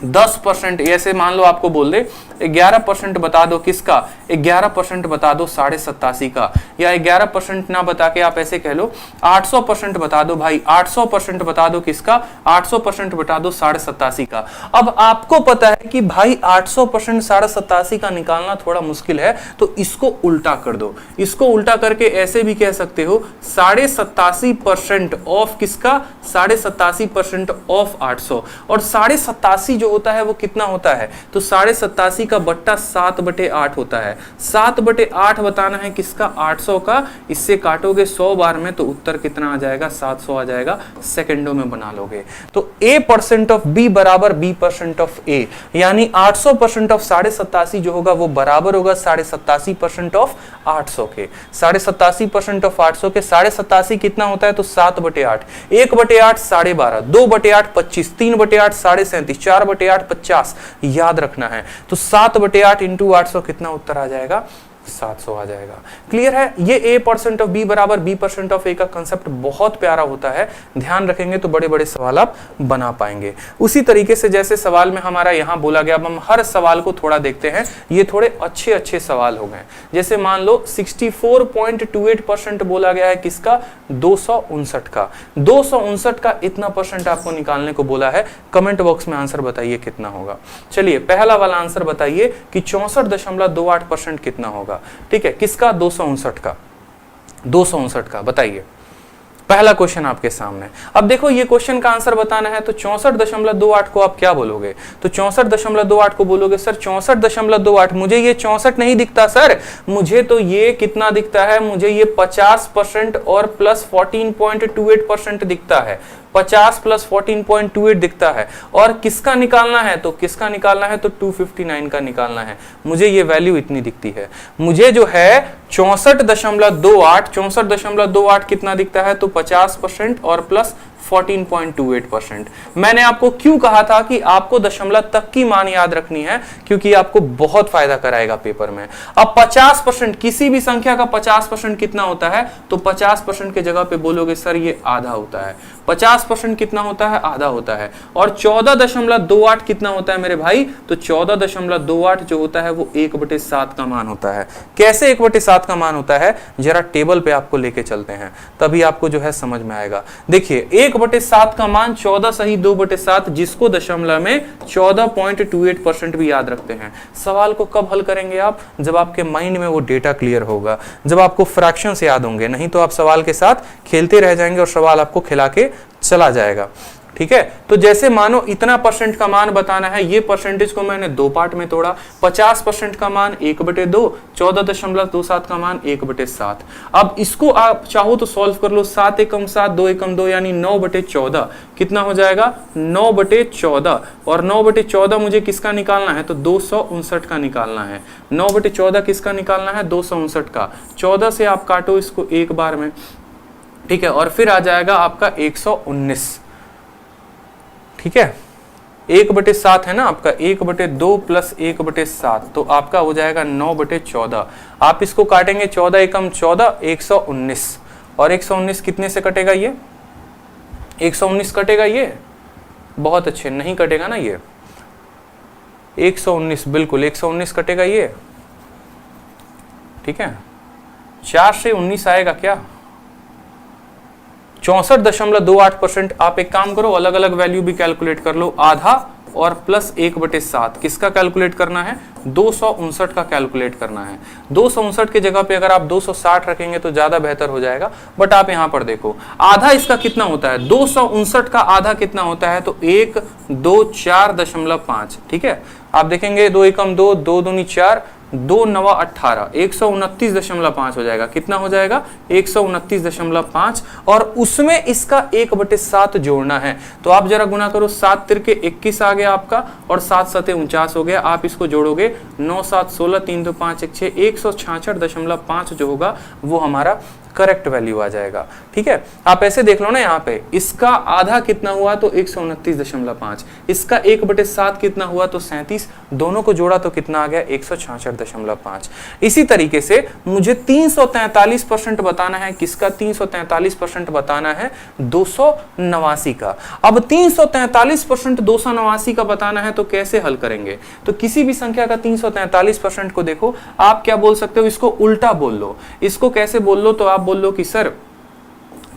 S1: 10%, ऐसे मान लो आपको बोल दे 11% बता दो किसका, 11% बता दो 87.5 का, या 11% ना बता के आप ऐसे कह लो 800% बता दो भाई, 800% बता दो किसका, 800% बता दो 87.5 का। अब आपको पता है कि भाई 800% 87.5 का निकालना थोड़ा मुश्किल है, तो इसको उल्टा कर दो। इसको उल्टा करके ऐसे भी कह सकते हो 87.5% ऑफ किसका, 87.5% ऑफ 800। और 87.5 जो होता है वो कितना होता है, तो 87.5 का बट्टा 7/8 होता है। 7/8 बताना है किसका, 800 का। इससे काटोगे 100 बार में तो उत्तर कितना आ जाएगा, 700 आ जाएगा। सेकंडों में बना लोगे। तो A% ऑफ B बराबर B% ऑफ A, यानी 800% ऑफ 87.5 जो होगा वो बराबर होगा 87.5% ऑफ 800 के। 87.5% ऑफ 800 के 87.5 कितना होता है, तो 7/8, 1/8 12.5, 2/8 25, 3/8 37.5, 4/8 50 याद रखना है। तो 7/8 इंटू 800 कितना उत्तर आ जाएगा, 700 आ जाएगा। क्लियर है। ये A% ऑफ B बराबर B% ऑफ A का कंसेप्ट बहुत प्यारा होता है। ध्यान रखेंगे तो बड़े बड़े सवाल आप बना पाएंगे। उसी तरीके से जैसे सवाल में हमारा यहां बोला गया, अब हम हर सवाल को थोड़ा देखते हैं। ये थोड़े अच्छे अच्छे सवाल हो गए। जैसे मान लो 64.28% बोला गया है किसका, 259 का। 259 का इतना परसेंट आपको निकालने को बोला है। कमेंट बॉक्स में आंसर बताइए कितना होगा। चलिए पहला वाला आंसर बताइए कि 64.28% कितना होगा। ठीक है, किसका, 259 का। 259 का बताइए। पहला क्वेश्चन आपके सामने। अब देखो ये क्वेश्चन का आंसर बताना है तो 64.28 को आप क्या बोलोगे, तो 64.28 को बोलोगे सर 64.28, मुझे ये 64 नहीं दिखता सर, मुझे तो ये कितना दिखता है, मुझे ये 50% और प्लस 14.28% दिखता है। 50 प्लस 14.28 दिखता है। और किसका निकालना है, तो किसका निकालना है, तो 259 का निकालना है। मुझे ये वैल्यू इतनी दिखती है। मुझे जो है 64.28 कितना दिखता है, तो 50% और प्लस 14.28%। मैंने आपको क्यों कहा था कि आपको दशमलव तक की मान याद रखनी है, क्योंकि आपको बहुत फायदा कराएगा पेपर में। अब 50%, किसी भी संख्या का 50% कितना होता है, तो 50% के जगह पे बोलोगे सर ये आधा होता है। 50% कितना होता है, आधा होता है। और 14.28 कितना होता है मेरे भाई, तो 14.28 जो होता है वो 1/7 का मान होता है। कैसे 1/7 का मान होता है, जरा टेबल पे आपको लेके चलते हैं, तभी आपको जो है समझ में आएगा। देखिए 1/7 का मान 14 सही 2/7, जिसको दशमलव में 14.28% भी याद रखते हैं। सवाल को कब हल करेंगे आप, जब आपके माइंड में वो डेटा क्लियर होगा, जब आपको फ्रैक्शंस याद होंगे। नहीं तो आप सवाल के साथ खेलते रह जाएंगे और सवाल आपको खिला के चला जाएगा। ठीक है, तो जैसे मानो इतना परसेंट का मान बताना है, ये परसेंटेज को मैंने दो पार्ट में तोड़ा। 50% का मान 1/2, 14.27 का मान 1/7। अब इसको आप चाहो तो सॉल्व कर लो। 7 एकम 7, 2 एकम 2, यानी 9/14 कितना हो जाएगा, 9/14। और 9/14 मुझे किसका निकालना है, तो 259 का निकालना है। 9/14 किसका निकालना है, 259 का। 14 से आप काटो इसको एक बार में, ठीक है, और फिर आ जाएगा आपका 119। ठीक है, 1/7 है ना आपका, 1/2 प्लस 1/7, तो आपका हो जाएगा 9/14। आप इसको काटेंगे 14 एकम 14, 119। और 119 कितने से कटेगा, ये 119 कटेगा, ये बहुत अच्छे, नहीं कटेगा ना ये 119, बिल्कुल 119 कटेगा ये। ठीक है, 4 से 19 आएगा क्या, 64.28%। आप एक काम करो, अलग अलग वैल्यू भी कैलकुलेट कर लो, आधा और प्लस 1/7 किसका कैलकुलेट करना है? 259 का कैलकुलेट करना है। 259 की जगह पे अगर आप 260 रखेंगे तो ज्यादा बेहतर हो जाएगा, बट आप यहां पर देखो आधा इसका कितना होता है, 259 का आधा कितना होता है, तो 124.5। ठीक है, आप देखेंगे 2 एकम 2, 2 दूनी 4, 2 नवा 18, 129.5 हो जाएगा। कितना हो जाएगा? 129.5, और उसमें इसका 1/7 जोड़ना है। तो आप जरा गुना करो, 7 तिरके 21 आ गया आपका, और 7 सते 49 हो गया। आप इसको जोड़ोगे 9 7 16, 3 2 5 1 6, 166.5 जो होगा वो हमारा करेक्ट वैल्यू आ जाएगा। ठीक है, आप ऐसे देख लो ना, यहाँ पे इसका आधा कितना हुआ तो 129.5, इसका 1/7 कितना हुआ तो 37, दोनों को जोड़ा तो कितना आ गया 166.5। इसी तरीके से मुझे 343% बताना है, किसका 343% बताना है? 289 का। अब 343% 289 का बताना है तो कैसे हल करेंगे? तो किसी भी संख्या का 343% को देखो, आप क्या बोल सकते हो, इसको उल्टा बोल लो। इसको कैसे बोल लो? तो आप बोल लो कि सर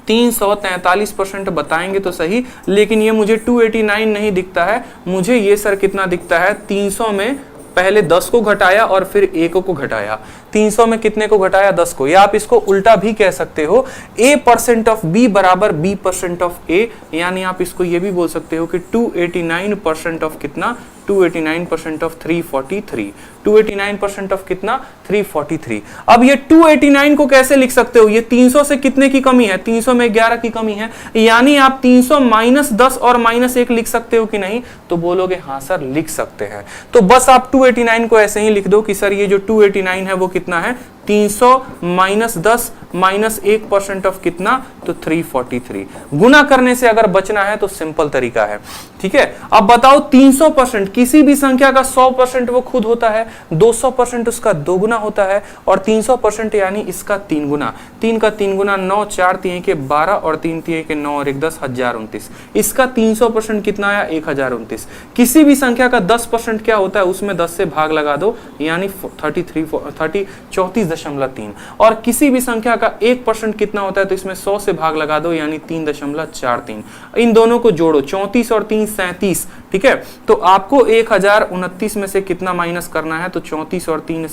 S1: 343% बताएंगे तो सही, लेकिन ये मुझे 289 नहीं दिखता है, मुझे ये सर कितना दिखता है, 300 में पहले 10 को घटाया और फिर 1 को घटाया। 300 में कितने को घटाया? 10 को। या आप इसको उल्टा भी कह सकते हो, A% ऑफ B बराबर B% ऑफ A, यानी आप इसको ये भी बोल सकते हो कि 289% ऑफ कितना, 289% ऑफ 343, 289% ऑफ कितना, 343। अब ये 289 को कैसे लिख सकते हो? ये 300 से कितने की कमी है? 300 में 11 की कमी है, यानी आप 300 माइनस 10 और माइनस 1 लिख सकते हो कि नहीं? तो बोलोगे हाँ सर लिख सकते हैं। तो बस आप 289 को ऐसे ही लिख दो कि सर ये जो 289 है वो कितना है, 300 माइनस 10 माइनस 1% ऑफ कितना, तो 343। गुना करने से अगर बचना है तो सिंपल तरीका है। ठीक है, अब बताओ 300%, किसी भी संख्या का 100% वो खुद होता है, 200% उसका 2 गुना होता है, और 300% यानी इसका 3 गुना। 3 का 3 गुना 9, 4 3 के 12 और 3 3 के 9 और 1 10, 1029। इसका 300% कितना आया? 1029। किसी भी संख्या का 10% क्या होता है, उसमें 10 से भाग लगा दो, यानी 34.3। और किसी भी संख्या का 1% कितना होता है, तो इसमें 100 से भाग लगा दो, यानी 3.43। इन दोनों को जोड़ो, 34 और 3 37। ठीक है, तो आपको 1029 में से कितना माइनस करना है, तो 34 और 3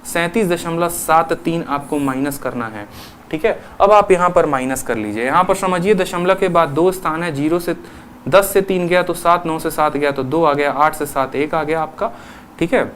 S1: 37.73 आपको माइनस करना है। ठीक है, अब आप यहां पर माइनस कर लीजिए। यहां पर समझिए दशमलव के बाद 2 स्थान है, 0 से 10 से 3 गया तो 7, 9 से 7 गया तो 2 आ गया, 8 से 7 1 आ गया आपका। ठीक है,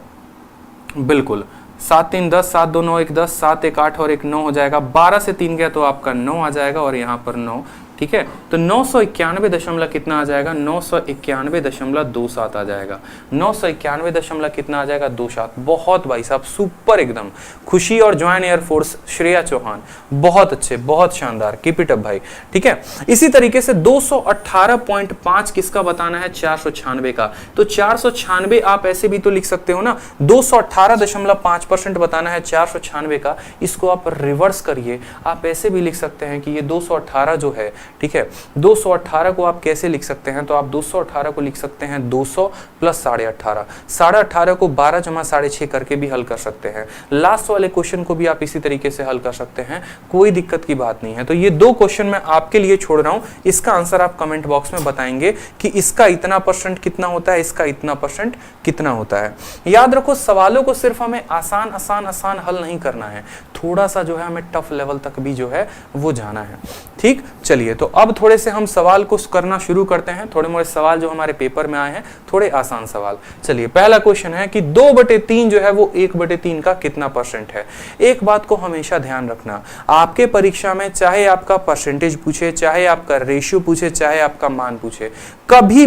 S1: बिल्कुल 7 3 10, 7 2 9 1 10, 7 1 8 और 1 9 हो जाएगा। 12 से 3 गया तो आपका 9 आ जाएगा, और यहाँ पर 9। ठीक है, तो 991 दशमलव कितना आ जाएगा, 991.27 आ जाएगा। 991 दशमलव कितना आ जाएगा, 27। बहुत भाई साहब सुपर, एकदम खुशी और जॉइन एयरफोर्स श्रेया चौहान, बहुत अच्छे, बहुत शानदार, कीप इट अप भाई। ठीक है, इसी तरीके से 218.5 किसका बताना है, 496 का। तो 496 आप ऐसे भी तो लिख सकते हो ना, 218.5% बताना है 496 का, इसको आप रिवर्स करिए, आप ऐसे भी लिख सकते हैं कि ये 218 जो है, ठीक है, 218 को आप कैसे लिख सकते हैं, तो आप 218 को लिख सकते हैं 200 प्लस 18.5, 18.5 को 12 जमा 6.5 करके भी हल कर सकते हैं। लास्ट वाले क्वेश्चन को भी आप इसी तरीके से हल कर सकते हैं, कोई दिक्कत की बात नहीं है। तो ये 2 क्वेश्चन मैं आपके लिए छोड़ रहा हूं, इसका आंसर आप कमेंट बॉक्स में बताएंगे कि इसका इतना % कितना होता है, इसका इतना % कितना होता है। याद रखो, सवालों को सिर्फ हमें आसान आसान आसान हल नहीं करना है, थोड़ा सा जो है हमें टफ लेवल तक भी जो है वो जाना है। ठीक, चलिए तो अब थोड़े से हम सवाल को करना शुरू करते हैं, थोड़े मोड़े सवाल जो हमारे पेपर में आए हैं, थोड़े आसान सवाल। चलिए, पहला क्वेश्चन है कि 2/3 जो है वो 1/3 का कितना % है। एक बात को हमेशा ध्यान रखना, आपके परीक्षा में चाहे आपका परसेंटेज पूछे, चाहे आपका रेशियो पूछे, चाहे आपका मान पूछे, कभी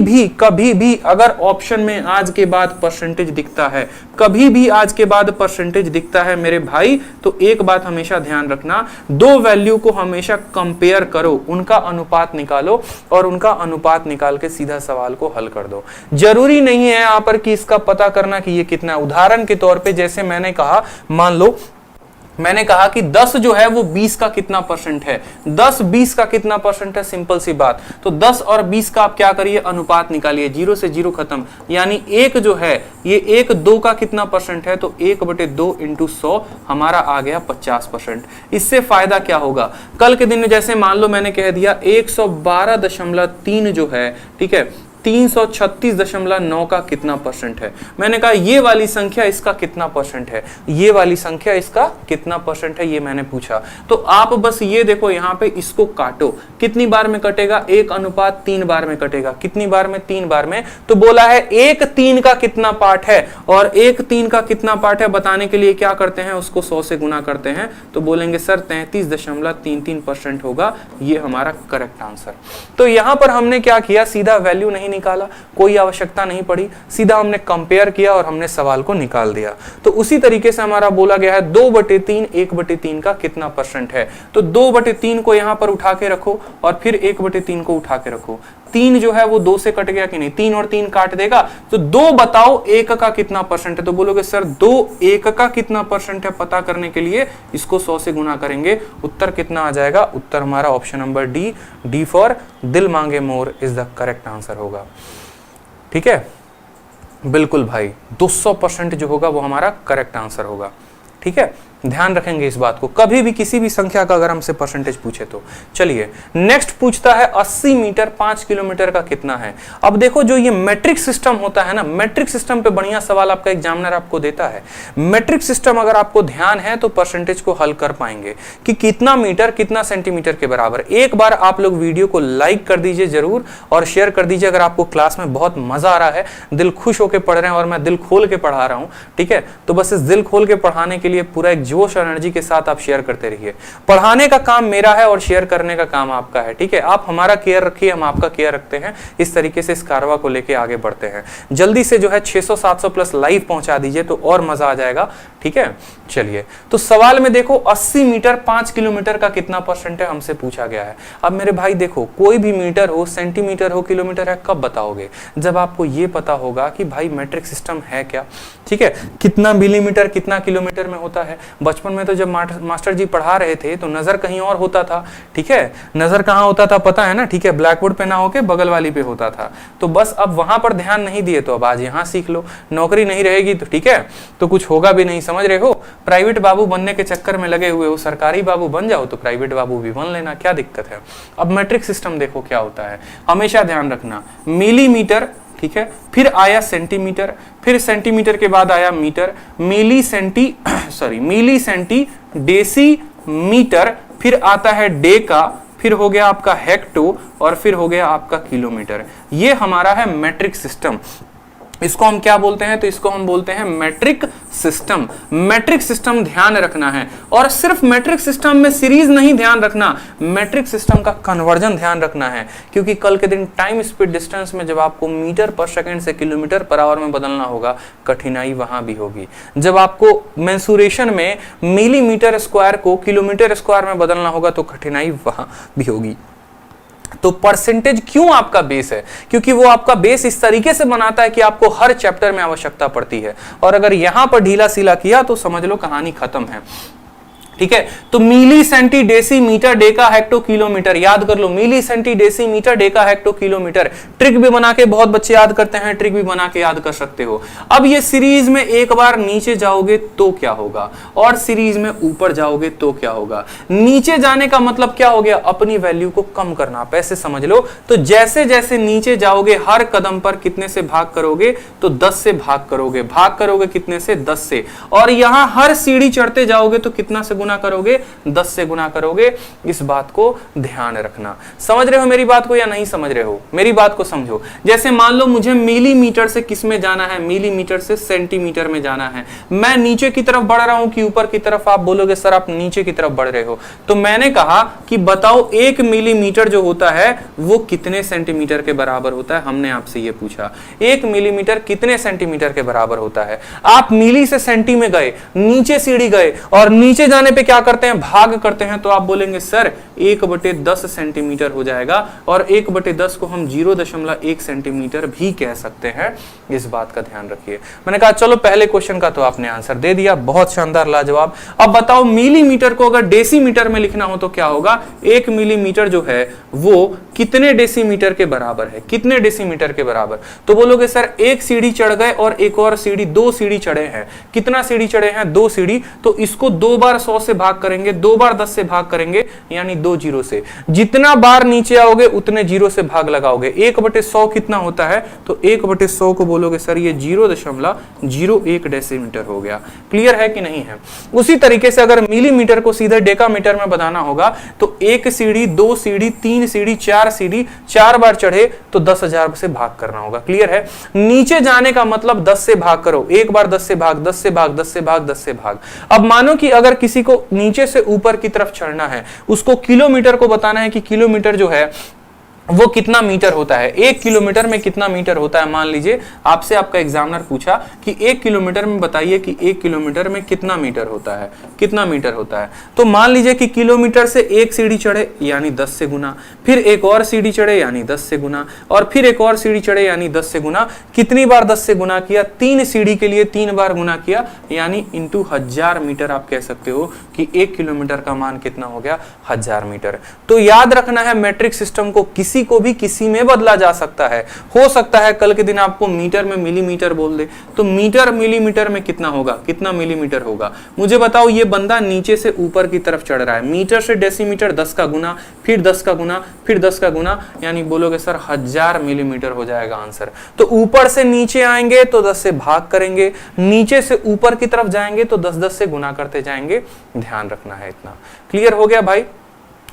S1: भी अगर ऑप्शन में आज के बाद परसेंटेज दिखता है, कभी भी आज के बाद परसेंटेज दिखता है मेरे भाई, तो एक बात हमेशा ध्यान रखना, 2 वैल्यू को हमेशा कंपेयर करो, उनका अनुपात निकालो और उनका अनुपात निकाल के सीधा सवाल को हल कर दो। जरूरी नहीं है यहाँ पर कि इसका पता करना कि ये कितना। उदाहरण के तौर पे जैसे मैंने कहा, मान लो मैंने कहा कि 10 जो है वो 20 का कितना % है, 10 20 का कितना % है, सिंपल सी बात। तो 10 और 20 का आप क्या करिए, अनुपात निकालिए, 0 से 0 खत्म, यानी 1 जो है ये 1 2 का कितना % है, तो 1/2 × 100 हमारा आ गया 50%। इससे फायदा क्या होगा, कल के दिन में जैसे मान लो मैंने कह दिया 112.3 जो है, ठीक है, 336.9 का कितना परसेंट है। मैंने कहा ये वाली संख्या इसका कितना परसेंट है, ये वाली संख्या इसका कितना परसेंट है, ये मैंने पूछा। तो आप बस ये देखो यहाँ पे इसको काटो, कितनी बार में कटेगा, 1:3 बार में कटेगा। कितनी बार में, 3 बार में। तो बोला है 1/3 का कितना पार्ट है, और 1/3 का कितना पार्ट है बताने के लिए क्या करते हैं, उसको 100 से गुना करते हैं। तो बोलेंगे सर 33.33% होगा, ये हमारा करेक्ट आंसर। तो यहां पर हमने क्या किया, सीधा वैल्यू नहीं निकाला, कोई आवश्यकता नहीं पड़ी, सीधा हमने कंपेयर किया और हमने सवाल को निकाल दिया। तो उसी तरीके से हमारा बोला गया है 2/3 1/3 का कितना परसेंट है। तो 2/3 को यहां पर उठा के रखो और फिर 1/3 को उठा के रखो। 3 जो है वो 2 से कट गया कि नहीं, 3 और 3 काट देगा। तो 2 बताओ 1 का कितना परसेंट है। तो बोलोगे सर 2 1 का कितना परसेंट है, पता करने के लिए इसको 100 से गुना करेंगे। उत्तर कितना आ जाएगा, उत्तर हमारा ऑप्शन नंबर डी फॉर दिल मांगे more is the correct answer होगा। ठीक है, बिल्कुल भाई 200% जो होगा वो हमारा करेक्ट आंसर होगा। ठीक है, ध्यान रखेंगे इस बात को, कभी भी किसी भी संख्या का अगर हमसे परसेंटेज पूछे तो। चलिए नेक्स्ट पूछता है 80 मीटर 5 किलोमीटर का कितना है। अब देखो जो ये मैट्रिक सिस्टम होता है ना, मैट्रिक सिस्टम पे बढ़िया सवाल आपका एग्जामिनर आपको देता है। मैट्रिक सिस्टम अगर आपको ध्यान है तो परसेंटेज को हल कर पाएंगे कि कितना मीटर कितना सेंटीमीटर के बराबर। एक बार आप लोग वीडियो को लाइक कर दीजिए जरूर और शेयर कर दीजिए अगर आपको क्लास में बहुत मजा आ रहा है, दिल खुश होकर पढ़ रहे हैं और मैं दिल खोल के पढ़ा रहा हूं। ठीक है, तो बस इस दिल खोल के पढ़ाने के लिए पूरा एक जोश और एनर्जी के साथ आप शेयर करते रहिए। पढ़ाने का काम मेरा है और शेयर करने का काम आपका है। ठीक है, आप हमारा केयर रखिए, हम आपका केयर रखते हैं। इस तरीके से इस कारवा को लेके आगे बढ़ते हैं। जल्दी से जो है 600-700 प्लस लाइव पहुंचा दीजिए तो और मजा आ जाएगा। ठीक है, चलिए तो सवाल में देखो 80 मीटर 5 किलोमीटर का कितना परसेंट है हमसे पूछा गया है। अब मेरे भाई देखो कोई भी मीटर हो, सेंटीमीटर हो, किलोमीटर है, कब बताओगे, जब आपको ये पता होगा कि भाई मैट्रिक सिस्टम है क्या। ठीक है, कितना मिलीमीटर कितना किलोमीटर में होता है। बचपन में तो जब मास्टर जी पढ़ा रहे थे तो नजर कहीं और होता था। ठीक है, नजर कहाँ होता था पता है ना। ठीक है, ब्लैक बोर्ड पे ना होके बगल वाली पे होता था। तो बस अब वहां पर ध्यान नहीं दिए तो अब आज यहाँ सीख लो। नौकरी नहीं रहेगी तो ठीक है तो कुछ होगा भी नहीं, समझ रहे हो। प्राइवेट बाबू बनने के चक्कर में लगे हुए हो, सरकारी बाबू बन जाओ तो प्राइवेट बाबू भी बन लेना, क्या दिक्कत है। अब मैट्रिक सिस्टम देखो क्या होता है, हमेशा ध्यान रखना। मिलीमीटर, ठीक है, फिर आया सेंटीमीटर, फिर सेंटीमीटर के बाद आया मीटर, मिली सेंटी डेसी मीटर, फिर आता है डेका, फिर हो गया आपका हेक्टो और फिर हो गया आपका किलोमीटर। ये हमारा है मैट्रिक सिस्टम। इसको हम क्या बोलते हैं, तो इसको हम बोलते हैं मैट्रिक सिस्टम। मैट्रिक सिस्टम ध्यान रखना है, और सिर्फ मैट्रिक सिस्टम में सीरीज नहीं ध्यान रखना, मैट्रिक सिस्टम का कन्वर्जन ध्यान रखना है। क्योंकि कल के दिन टाइम स्पीड डिस्टेंस में जब आपको मीटर पर सेकंड से किलोमीटर पर आवर में बदलना होगा, कठिनाई वहां भी होगी। जब आपको मेंसुरेशन में मिलीमीटर स्क्वायर को किलोमीटर स्क्वायर में बदलना होगा तो कठिनाई वहां भी होगी। तो परसेंटेज क्यों आपका बेस है, क्योंकि वो आपका बेस इस तरीके से बनाता है कि आपको हर चैप्टर में आवश्यकता पड़ती है। और अगर यहां पर ढीला सीला किया तो समझ लो कहानी खत्म है। ठीक है, तो milli centi deci metre deca hecto kilometre याद कर लो। Milli centi deci metre deca hecto kilometre. Trick भी बना के बहुत बच्चे याद करते हैं, ट्रिक भी बना के याद कर सकते हो। अब ये सीरीज में एक बार नीचे जाओगे तो क्या होगा, और सीरीज में ऊपर जाओगे तो क्या होगा। नीचे जाने का मतलब क्या हो गया, अपनी वैल्यू को कम करना। आप ऐसे समझ लो, तो जैसे जैसे नीचे जाओगे हर कदम पर कितने से भाग करोगे, तो 10 से भाग करोगे। भाग करोगे कितने से, 10 से। और यहां हर सीढ़ी चढ़ते जाओगे तो कितना से गुना करोगे, 10 से गुना करोगे। इस बात को ध्यान रखना। समझ रहे हो मेरी बात को या नहीं समझ रहे हो, मेरी बात को समझो। जैसे मान लो मुझे मिलीमीटर से किस में जाना है, मिलीमीटर से सेंटीमीटर में जाना है। मैं नीचे की तरफ बढ़ रहा हूं कि ऊपर की तरफ। आप बोलोगे सर आप नीचे की तरफ बढ़ रहे हो, तो मैंने कहा कि बताओ 1 मिलीमीटर जो होता है वो कितने सेंटीमीटर के बराबर होता है। हमने आपसे ये पूछा 1 मिलीमीटर कितने सेंटीमीटर के बराबर होता है। आप मिली से सेंटी में गए, नीचे सीढ़ी गए और नीचे जाने पे क्या करते हैं, भाग करते हैं। तो आप बोलेंगे सर 1/10 सेंटीमीटर हो जाएगा, और 1/10 को हम 0.1 सेंटीमीटर भी कह सकते हैं। इस बात का ध्यान रखिए। मैंने कहा चलो पहले क्वेश्चन का तो आपने आंसर दे दिया, बहुत शानदार लाजवाब। अब बताओ मिलीमीटर को अगर डेसीमीटर में लिखना हो तो क्या होगा। 1 मिलीमीटर जो है वो कितने डेसीमीटर के बराबर है, कितने डेसीमीटर के बराबर। तो बोलोगे सर एक सीढ़ी चढ़ गए और एक और सीढ़ी, 2 सीढ़ी चढ़े हैं। कितना सीढ़ी चढ़े हैं, 2 सीढ़ी। तो इसको 2 बार 100 से भाग करेंगे, 2 बार 10 से भाग करेंगे यानी 2 जीरो से। जितना बार नीचे आओगे उतने जीरो से भाग लगाओगे। 1/100 कितना होता है, तो 1/100 को बोलोगे सर ये 0.01 डेसीमीटर हो गया। क्लियर है कि नहीं है? उसी तरीके से अगर मिलीमीटर को सीधे डेकामीटर में बताना होगा तो 1 सीढ़ी, 2 सीढ़ी, 3 सीढ़ी, 4 सीढ़ी, 4 बार चढ़े तो 10,000 से भाग करना होगा। क्लियर है? नीचे जाने का मतलब 10 से भाग करो, एक बार 10 से भाग, 10 से भाग, 10 से भाग, 10 से भाग। अब मानो कि अगर किसी को नीचे से ऊपर की तरफ चढ़ना है, उसको किलोमीटर को बताना है कि किलोमीटर जो है वो कितना मीटर होता है, 1 किलोमीटर में कितना मीटर होता है। मान लीजिए आपसे आपका एग्जामिनर पूछा कि 1 किलोमीटर में बताइए कि 1 किलोमीटर में कितना मीटर होता है, कितना मीटर होता है। तो मान लीजिए कि किलोमीटर से 1 सीढ़ी चढ़े यानी 10 से गुना, फिर एक और सीढ़ी चढ़े यानी 10 से गुना, और फिर एक और सीढ़ी चढ़े यानी 10 से गुना। कितनी बार 10 से गुना किया? 3 सीढ़ी के लिए 3 बार गुना किया यानी इंटू 1000 मीटर। आप कह सकते हो कि 1 किलोमीटर का मान कितना हो गया, 1000 मीटर। तो याद रखना है मैट्रिक सिस्टम को किसी को भी किसी में बदला जा सकता है। हो सकता है कल के दिन आपको मीटर में मिलीमीटर बोल दे, तो मीटर मिलीमीटर में कितना होगा, कितना मिलीमीटर होगा। मुझे बताओ, ये बंदा नीचे से ऊपर की तरफ चढ़ रहा है, मीटर से डेसीमीटर 10 का गुना, फिर 10 का गुना, फिर 10 का गुना, यानी बोलोगे सर 1000 मिलीमीटर हो जाएगा आंसर। तो ऊपर से नीचे आएंगे तो 10 से भाग करेंगे, नीचे से ऊपर की तरफ जाएंगे तो 10-10 से गुना करते जाएंगे। ध्यान रखना है इतना। क्लियर हो गया भाई?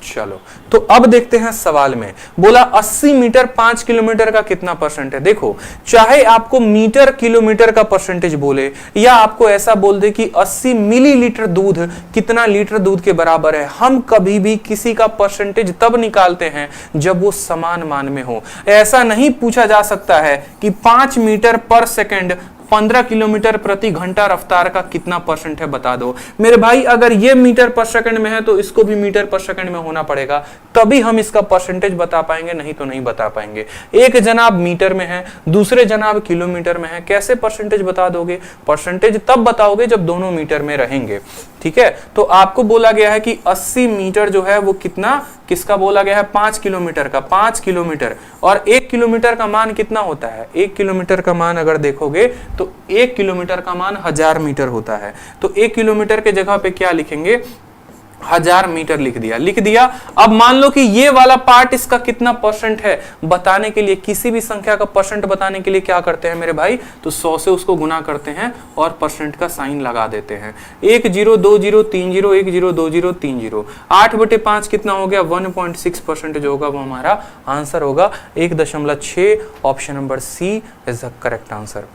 S1: चलो, तो अब देखते हैं सवाल में। बोला 80 मीटर 5 किलोमीटर का कितना परसेंट है। देखो, चाहे आपको मीटर किलोमीटर का परसेंटेज बोले या आपको ऐसा बोल दे कि 80 मिलीलीटर दूध कितना लीटर दूध के बराबर है, हम कभी भी किसी का परसेंटेज तब निकालते हैं जब वो समान मान में हो। ऐसा नहीं पूछा जा सकता है कि 5 मीटर पर सेकंड 15 किलोमीटर प्रति घंटा रफ्तार का कितना परसेंट है बता दो। मेरे भाई, अगर ये मीटर पर सेकंड में है तो इसको भी मीटर पर सेकंड में होना पड़ेगा, तभी हम इसका परसेंटेज बता पाएंगे, नहीं तो नहीं बता पाएंगे। एक जनाब मीटर में है, दूसरे जनाब किलोमीटर में है, कैसे परसेंटेज बता दोगे? परसेंटेज तब बताओगे जब दोनों मीटर में रहेंगे। ठीक है, तो आपको बोला गया है कि 80 मीटर जो है वो कितना, किसका बोला गया है? 5 किलोमीटर का। 5 किलोमीटर और 1 किलोमीटर का मान कितना होता है? 1 किलोमीटर का मान अगर देखोगे तो 1 किलोमीटर का मान 1000 मीटर होता है। तो 1 किलोमीटर के जगह पे क्या लिखेंगे? 1000 मीटर लिख दिया। अब मान लो कि ये वाला पार्ट इसका कितना परसेंट है बताने के लिए, किसी भी संख्या का परसेंट बताने के लिए क्या करते हैं मेरे भाई? तो 100 से उसको गुना करते हैं और परसेंट का साइन लगा देते हैं। 1 0 2 0 3 0 1 0 2 0 3 0। 8/5 कितना हो गया? 1.6% जो होगा वो हमारा आंसर होगा। 1.6। Option number C is the correct answer.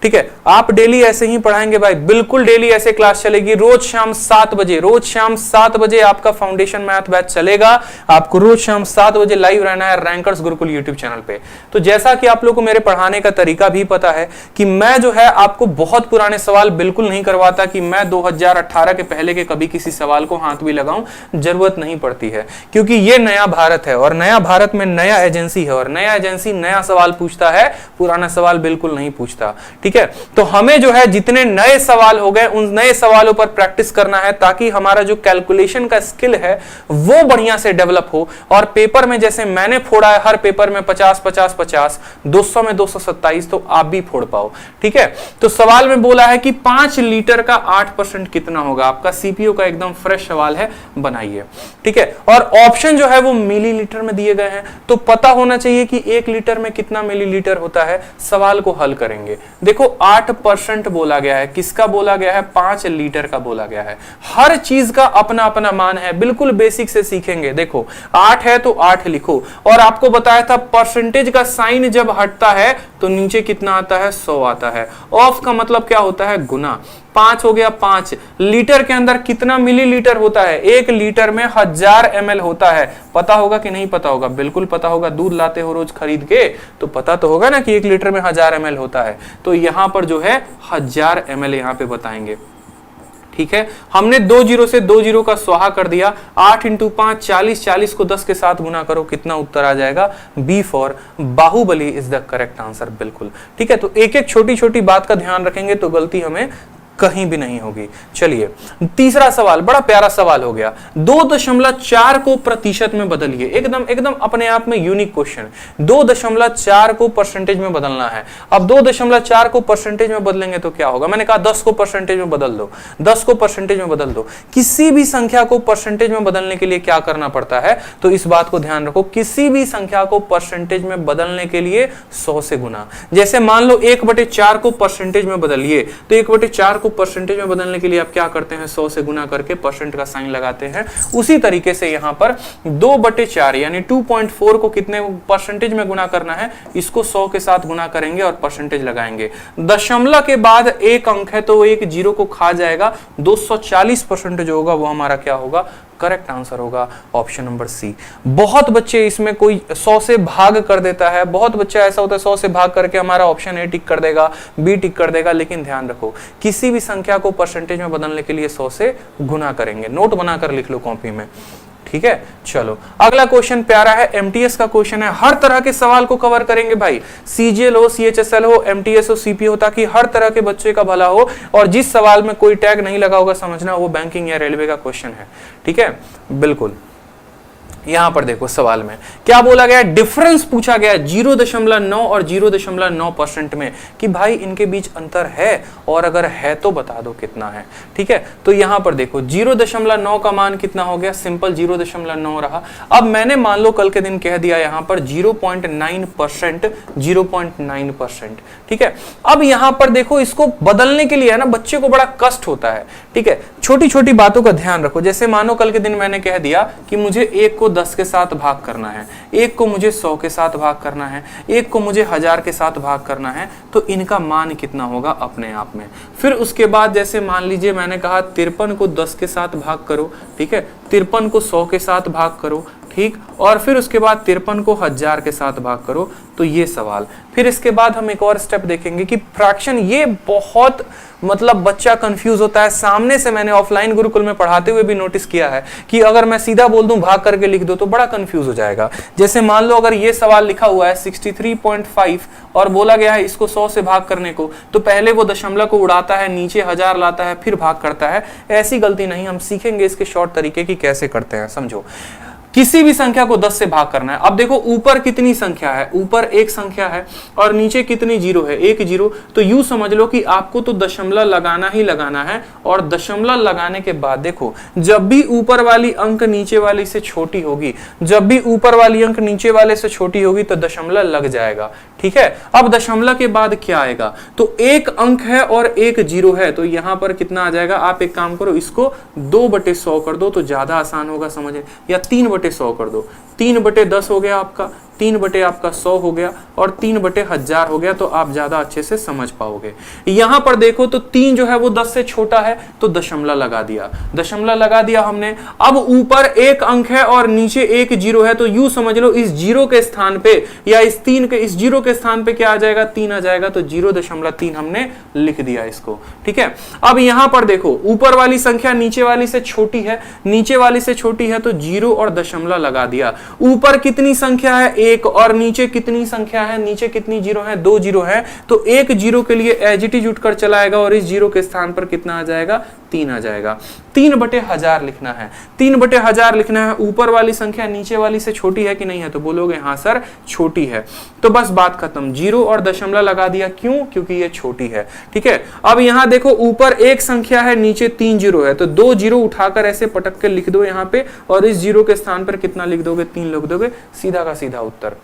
S1: ठीक है, आप डेली ऐसे ही पढ़ाएंगे भाई, बिल्कुल डेली ऐसे क्लास चलेगी। रोज शाम 7 बजे आपका फाउंडेशन मैथ बैच चलेगा। आपको रोज शाम 7 बजे लाइव रहना है रैंकर्स गुरुकुल यूट्यूब चैनल पे। तो जैसा कि आप लोगों को मेरे पढ़ाने का तरीका भी पता है कि मैं जो है आपको बहुत पुराने सवाल बिल्कुल नहीं करवाता कि मैं 2018 के पहले के कभी किसी सवाल को हाथ भी लगाऊं, जरूरत नहीं पड़ती है, क्योंकि ये नया भारत है और नया भारत में नया एजेंसी है और नया एजेंसी नया सवाल पूछता है, पुराना सवाल बिल्कुल नहीं पूछता। ठीक है, तो हमें जो है जितने नए सवाल हो गए उन नए सवालों पर प्रैक्टिस करना है ताकि हमारा जो कैलकुलेशन का स्किल है वो बढ़िया से डेवलप हो। और पेपर में जैसे मैंने फोड़ा है हर पेपर में 50 50 50, 200 में 227, तो आप भी फोड़ पाओ। ठीक है, तो सवाल में बोला है कि 5 लीटर का 8% कितना होगा। आपका सीपीओ का एकदम फ्रेश सवाल है, बनाइए। ठीक है, और ऑप्शन जो है वो मिलीलीटर में दिए गए हैं, तो पता होना चाहिए कि 1 लीटर में कितना मिलीलीटर होता है। सवाल को हल करेंगे। देखो 8% बोला गया है, किसका बोला गया है? 5 लीटर का बोला गया है। हर चीज का अपना अपना मान है, बिल्कुल बेसिक से सीखेंगे। देखो 8 है तो 8 लिखो, और आपको बताया था परसेंटेज का साइन जब हटता है तो नीचे कितना आता है? 100 आता है। ऑफ का मतलब क्या होता है? गुना। 5 हो गया 5 लीटर के अंदर कितना मिलीलीटर होता है? 1 लीटर में 1000 ml होता है। पता होगा कि नहीं पता होगा? बिल्कुल पता होगा। दूध लाते हो रोज खरीद के, तो पता तो होगा ना कि 1 लीटर में 1000 ml होता है। तो यहां पर जो है 1000 ml यहां पे बताएंगे। ठीक है, हमने 2 जीरो से 2 जीरो का स्वाहा कर दिया। 8 × 5 40, 40 को 10 के साथ गुना करो, कितना उत्तर आ जाएगा? B for Baahubali is the correct answer. बिल्कुल ठीक है, तो एक एक छोटी छोटी बात का ध्यान रखेंगे तो गलती हमें कहीं भी नहीं होगी। चलिए तीसरा सवाल, बड़ा प्यारा सवाल हो गया, 2.4 को प्रतिशत में बदलिए। एकदम एकदम अपने आप में यूनिक क्वेश्चन। 2.4 को परसेंटेज में बदलना है। अब 2.4 को परसेंटेज में बदलेंगे तो क्या होगा? मैंने कहा 10 को परसेंटेज में बदल दो, 10 को परसेंटेज में बदल दो। किसी भी संख्या को परसेंटेज में बदलने के लिए क्या करना पड़ता है? तो इस बात को ध्यान रखो, किसी भी संख्या को परसेंटेज में बदलने के लिए 100 से गुना। जैसे मान लो 1/4 को परसेंटेज में बदलिए, तो 1/4 को परसेंटेज में बदलने के लिए आप क्या करते हैं? 100 से गुना करके परसेंट का साइन लगाते हैं। उसी तरीके से यहां पर 2/4 यानी 2.4 को कितने परसेंटेज में गुना करना है? इसको 100 के साथ गुना करेंगे और परसेंटेज लगाएंगे। दशमलव के बाद एक अंक है तो एक जीरो को खा जाएगा। 240% जो होगा वो हमारा क्या होगा? करेक्ट आंसर होगा ऑप्शन नंबर सी। बहुत बच्चे इसमें कोई 100 से भाग कर देता है, बहुत बच्चा ऐसा होता है 100 से भाग करके हमारा ऑप्शन ए टिक कर देगा, बी टिक कर देगा। लेकिन ध्यान रखो, किसी भी संख्या को परसेंटेज में बदलने के लिए 100 से गुना करेंगे। नोट बनाकर लिख लो कॉपी में, ठीक है। चलो अगला क्वेश्चन प्यारा है, एमटीएस का क्वेश्चन है। हर तरह के सवाल को कवर करेंगे भाई, सीजीएल हो, सीएचएसएल हो, एमटीएस हो, सीपी हो, ताकि हर तरह के बच्चे का भला हो। और जिस सवाल में कोई टैग नहीं लगा होगा समझना वो बैंकिंग या रेलवे का क्वेश्चन है, ठीक है। बिल्कुल यहां पर देखो सवाल में क्या बोला गया, डिफरेंस पूछा गया 0.9 और 0.9% में कि भाई इनके बीच अंतर है, और अगर है तो बता दो कितना है, ठीक है। तो यहां पर देखो 0.9 का मान कितना हो गया? सिंपल 0.9 रहा। अब मैंने मान लो कल के दिन कह दिया यहां पर 0.9%, 0.9%, ठीक है। अब यहां पर देखो इसको बदलने के लिए है ना बच्चे को बड़ा कष्ट होता है, ठीक है। छोटी छोटी बातों का ध्यान रखो। जैसे मानो कल के दिन मैंने कह दिया कि मुझे 1 को 10 के साथ भाग करना है, 1 को मुझे 100 के साथ भाग करना है, 1 को मुझे 1000 के साथ भाग करना है, तो इनका मान कितना होगा अपने आप में। फिर उसके बाद जैसे मान लीजिए मैंने कहा 53 को 10 के साथ भाग करो, ठीक है, 53 को 100 के साथ भाग करो, ठीक, और फिर उसके बाद 53 को 1000 के साथ भाग करो। तो ये सवाल, फिर इसके बाद हम एक और स्टेप देखेंगे कि फ्रैक्शन, ये बहुत मतलब बच्चा कंफ्यूज होता है। सामने से मैंने ऑफलाइन गुरुकुल में पढ़ाते हुए भी नोटिस किया है कि अगर मैं सीधा बोल दूं भाग करके लिख दो तो बड़ा कंफ्यूज हो जाएगा। जैसे मान लो अगर ये सवाल लिखा हुआ है 63.5 और बोला गया है इसको 100 से भाग करने को, तो पहले वो दशमलव को उड़ाता है, नीचे 1000 लाता है, फिर भाग करता है। ऐसी गलती नहीं, हम सीखेंगे इसके शॉर्ट तरीके की कैसे करते हैं। समझो, किसी भी संख्या को 10 से भाग करना है। अब देखो ऊपर कितनी संख्या है, ऊपर एक संख्या है और नीचे कितनी जीरो है, एक जीरो। तो यूं समझ लो कि आपको तो दशमलव लगाना ही लगाना है। और दशमलव लगाने के बाद देखो, जब भी ऊपर वाली अंक नीचे वाली से छोटी होगी, जब भी ऊपर वाली अंक नीचे वाले से छोटी होगी तो दशमलव लग जाएगा, ठीक है। अब दशमलव के बाद क्या आएगा? तो एक अंक है और एक जीरो है, तो यहां पर कितना आ जाएगा? आप एक काम करो, इसको 2/100 कर दो तो ज्यादा आसान होगा समझे, या 3/100 कर दो। 3/10 हो गया आपका, 3/100 हो गया और 3/1000 हो गया, तो आप ज्यादा अच्छे से समझ पाओगे। यहां पर देखो तो 3 जो है वो 10 से छोटा है तो दशमलव लगा दिया, दशमलव लगा दिया हमने। अब ऊपर एक अंक है और नीचे एक जीरो है, तो यूं समझ लो इस जीरो के स्थान पे या इस 3 के, इस जीरो के स्थान पे क्या आ जाएगा? 3 आ जाएगा। तो 0.3 हमने लिख दिया इसको, ठीक है। अब यहां पर देखो ऊपर वाली संख्या नीचे वाली से छोटी है, नीचे वाली से छोटी है तो जीरो और दशमलव लगा दिया। ऊपर कितनी संख्या है? एक, और नीचे कितनी संख्या है? नीचे कितनी जीरो है? 2 जीरो है। तो एक जीरो के लिए एज इट इज उठकर चला आएगा और इस जीरो के स्थान पर कितना आ जाएगा? 3 आ जाएगा। 3/1000 लिखना है, 3/1000 लिखना है। ऊपर वाली संख्या नीचे वाली से छोटी है कि नहीं है? तो बोलोगे हाँ सर छोटी है। तो बस बात खत्म, जीरो और दशमलव लगा दिया। क्यों? क्योंकि ये छोटी है, ठीक है। अब यहां देखो ऊपर एक संख्या है, नीचे 3 जीरो है, तो 2 जीरो उठाकर ऐसे पटक के लिख दो यहां पे, और इस जीरो के स्थान पर कितना लिख दोगे? 3 लिख दोगे। सीधा का सीधा उत्तर,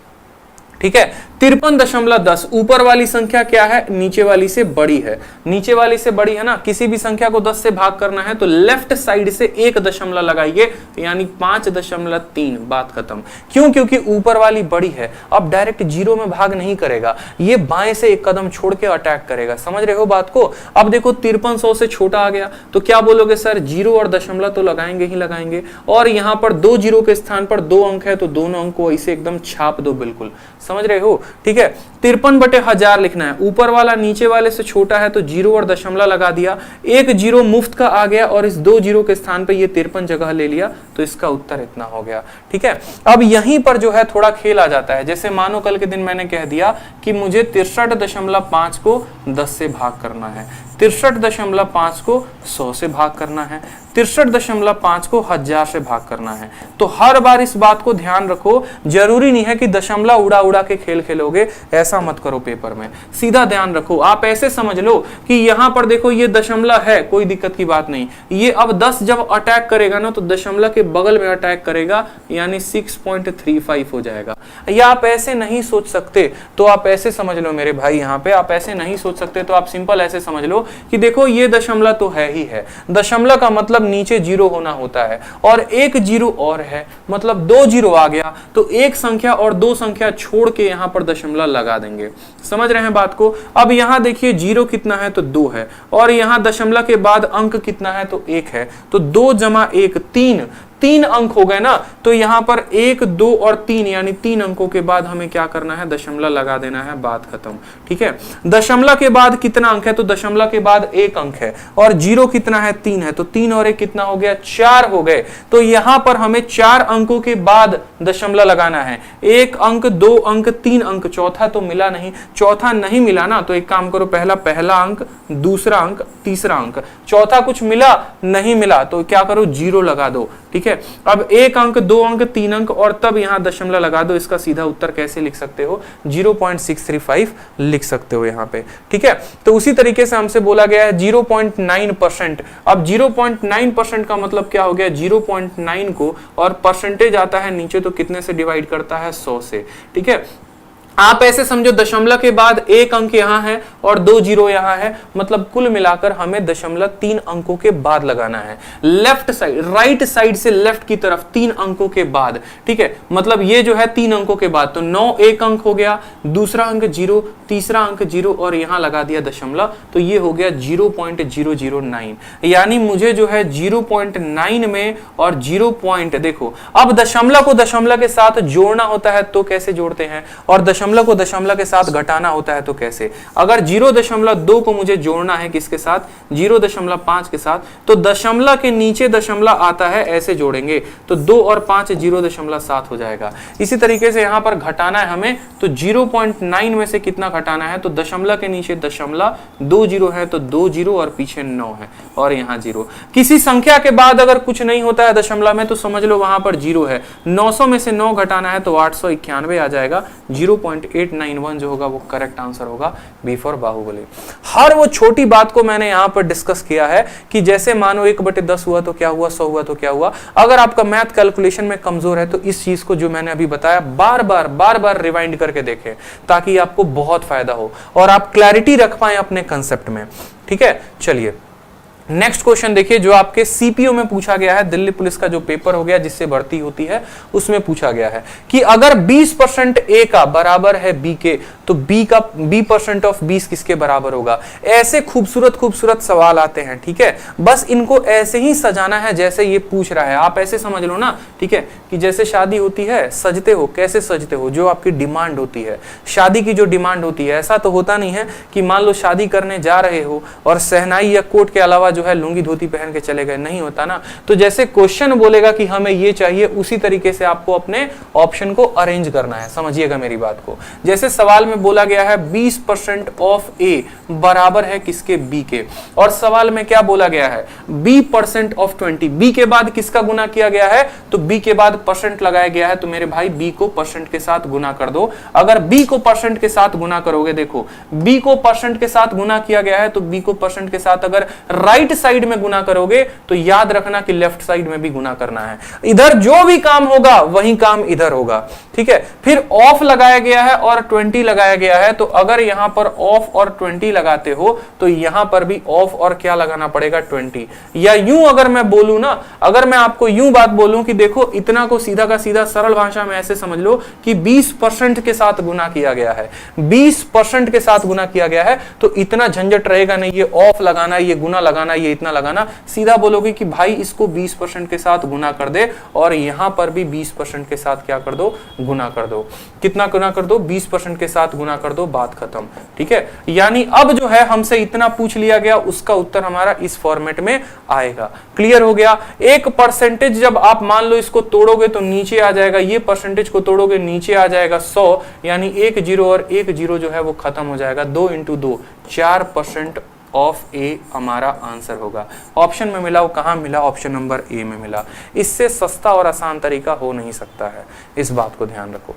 S1: ठीक है। 53.10 ऊपर वाली संख्या क्या है? नीचे वाली से बड़ी है, नीचे वाली से बड़ी है ना। किसी भी संख्या को 10 से भाग करना है तो लेफ्ट साइड से एक दशमलव लगाइए, यानी 5.3। बात खत्म। क्यों? क्योंकि ऊपर वाली बड़ी है। अब डायरेक्ट जीरो में भाग नहीं करेगा, ये बाएं से एक कदम छोड़ के अटैक करेगा। समझ रहे हो बात को? अब देखो 53 100 से छोटा आ गया, तो क्या बोलोगे? सर जीरो और दशमलव तो लगाएंगे ही लगाएंगे, और यहां पर 2 जीरो के स्थान पर 2 अंक है तो दोनों अंक को ऐसे एकदम छाप दो, बिल्कुल समझ रहे हो, ठीक है। 53/1000 लिखना है। ऊपर वाला नीचे वाले से छोटा है तो जीरो और दशमलव लगा दिया, एक जीरो मुफ्त का आ गया और इस 2 जीरो के स्थान पे ये 53 जगह ले लिया, तो इसका उत्तर इतना हो गया, ठीक है। अब यहीं पर जो है थोड़ा खेल आ जाता है। जैसे मानो कल के दिन मैंने कह दिया कि मुझे 63.5 को 10 से भाग करना है,
S2: 63.5 को 100 से भाग करना है, 63.5 को 1000 से भाग करना है। तो हर बार इस बात को ध्यान रखो, जरूरी नहीं है कि दशमलव उड़ा उड़ा के खेल खेलोगे, ऐसा मत करो पेपर में, सीधा ध्यान रखो। आप ऐसे समझ लो कि यहां पर देखो ये दशमलव है, कोई दिक्कत की बात नहीं, ये अब 10 जब अटैक करेगा ना तो दशमलव के बगल में अटैक करेगा, यानी 6.35 हो जाएगा। या आप ऐसे नहीं सोच सकते तो आप ऐसे समझ लो मेरे भाई, यहाँ पे आप ऐसे नहीं सोच सकते तो आप सिंपल ऐसे समझ लो कि देखो ये दशमलव तो है ही है, दशमलव का मतलब नीचे जीरो होना होता है, और एक जीरो और है, मतलब 2 जीरो आ गया, तो एक संख्या और 2 संख्या छोड़ के यहां पर दशमलव लगा देंगे। समझ रहे हैं बात को? अब यहां देखिए जीरो कितना है तो 2 है, और यहां दशमलव के बाद अंक कितना है तो 1 है, तो 2 जमा 1 3 अंक हो गए ना। तो यहां पर 1 2 और 3 यानी 3 अंकों के बाद हमें क्या करना है, दशमलव लगा देना है, बात खत्म। ठीक है, दशमलव के बाद कितना अंक है तो दशमलव के बाद 1 अंक है, और जीरो कितना है 3 है, तो 3 और 1 कितना हो गया, 4 हो गए। तो यहां पर हमें 4 अंकों के बाद दशमलव लगाना है, 1 अंक 2 अंक 3 अंक, चौथा तो मिला नहीं, चौथा नहीं मिला ना, तो एक काम करो, पहला अंक, दूसरा अंक, तीसरा अंक, चौथा कुछ मिला नहीं मिला तो क्या करो, जीरो लगा दो। ठीक है, अब 1 अंक 2 अंक 3 अंक और तब यहां दशमलव लगा दो। इसका सीधा उत्तर कैसे लिख सकते हो, 0.635 लिख सकते हो यहां पे। ठीक है, तो उसी तरीके से हमसे बोला गया है 0.9%। अब 0.9% का मतलब क्या हो गया, 0.9 को और परसेंटेज आता है नीचे तो कितने से डिवाइड करता है, 100 से। ठीक है, आप ऐसे समझो दशमलव के बाद 1 अंक यहां है और 2 जीरो यहां है, मतलब कुल मिलाकर हमें दशमलव 3 अंकों के बाद लगाना है, लेफ्ट साइड, राइट साइड से लेफ्ट की तरफ 3 अंकों के बाद। ठीक है, मतलब ये जो है 3 अंकों के बाद, तो 9 1 अंक हो गया, दूसरा अंक 0, तीसरा अंक 0 और यहां लगा दिया दशमलव, तो ये हो गया 0.009। यानी मुझे जो है 0.9 में और 0. देखो अब दशमलव को दशमलव के साथ जोड़ना होता है तो कैसे जोड़ते हैं, और दशमलव को दशमलव के साथ घटाना होता है तो कैसे। अगर 0.2 को मुझे जोड़ना है किसके साथ, 0.5 के साथ, तो दशमलव के नीचे दशमलव आता है, ऐसे जोड़ेंगे तो 2 और 5 0.7 हो जाएगा। इसी तरीके से यहां पर घटाना है हमें, तो 0.9 में से कितना घटाना है, तो दशमलव के नीचे दशमलव, 2 जीरो है तो 2 जीरो और पीछे 9 है और यहां 0। किसी संख्या के बाद अगर कुछ नहीं होता है दशमलव में तो समझ लो वहां पर 0 है। 900 में से 9 घटाना है तो 891 आ जाएगा, 0.891 जो होगा वो करेक्ट आंसर होगा, बी फॉर बाहुबली। हर वो छोटी बात को मैंने यहां पर डिस्कस किया है कि जैसे मानो 1/10 हुआ तो क्या हुआ, 100 हुआ तो क्या हुआ। अगर आपका मैथ कैलकुलेशन में कमजोर है तो इस चीज को जो मैंने अभी बताया बार बार रिवाइंड करके देखें, ताकि आपको बहुत फायदा हो और आप क्लैरिटी रख पाए अपने कंसेप्ट में। ठीक है, चलिए नेक्स्ट क्वेश्चन देखिए, जो आपके सीपीओ में पूछा गया है, दिल्ली पुलिस का जो पेपर हो गया जिससे भर्ती होती है उसमें पूछा गया है कि अगर 20% ए का बराबर है बी के, तो बी परसेंट ऑफ 20 किसके बराबर होगा। ऐसे खूबसूरत सवाल आते हैं। ठीक है, बस इनको ऐसे ही सजाना है जैसे ये पूछ रहा है, आप ऐसे समझ लो ना। ठीक है, कि जैसे शादी होती है, सजते हो, कैसे सजते हो, जो आपकी डिमांड होती है, शादी की जो डिमांड होती है। ऐसा तो होता नहीं है कि मान लो शादी करने जा रहे हो और सहनाई या कोट के अलावा जो है लुंगी धोती पहन के चले गए, नहीं होता ना। तो जैसे क्वेश्चन बोलेगा कि हमें ये चाहिए, उसी तरीके से आपको अपने ऑप्शन को अरेंज करना है। समझिएगा मेरी बात को। जैसे सवाल में बोला गया है 20% ऑफ ए बराबर है किसके, बी के, और सवाल में क्या बोला गया है, b% ऑफ 20। बी के बाद किसका गुना किया गया है, तो बी के बाद परसेंट लगाया गया है, तो मेरे भाई बी को परसेंट के साथ गुना कर दो। अगर बी को परसेंट के साथ गुना करोगे, देखो बी को परसेंट के साथ गुना किया गया है, तो बी को परसेंट के साथ अगर राइट साइड में गुना करोगे तो याद रखना कि लेफ्ट साइड में भी गुना करना है। इधर जो भी काम होगा वही काम इधर होगा। ठीक है, फिर ऑफ लगाया गया है और 20 लगाया गया है, तो अगर यहां पर ऑफ और 20 लगाते हो तो यहां पर भी ऑफ और क्या लगाना पड़ेगा, 20। या यूं अगर मैं बोलूं ना, अगर मैं आपको यूं बात बोलूं कि देखो इतना को सीधा का सीधा सरल भाषा में ऐसे समझ लो कि 20% के साथ गुना किया गया है, 20% के साथ गुना किया गया है, तो इतना झंझट रहेगा नहीं, ये ऑफ लगाना, ये गुना लगाना, ये इतना लगाना। सीधा बोलोगे कि भाई इसको 20% के साथ गुना कर दे और यहां पर भी 20% के साथ क्या कर दो, गुना कर दो। कितना गुना कर दो, 20% के साथ गुना कर दो, बात खत्म। ठीक है, यानी अब जो है हमसे इतना पूछ लिया गया, उसका उत्तर हमारा इस फॉर्मेट में आएगा। क्लियर हो गया। एक परसेंटेज जब आप मान लो इसको तोड़ोगे तो नीचे आ जाएगा, ये परसेंटेज को तोड़ोगे नीचे आ जाएगा 100, यानी 1 जीरो और 1 जीरो जो है वो खत्म हो जाएगा। 2 × 2 4% ऑफ ए हमारा आंसर होगा। ऑप्शन में मिला, वो कहाँ मिला? ऑप्शन नंबर ए में मिला। इससे सस्ता और आसान तरीका हो नहीं सकता है, इस बात को ध्यान रखो।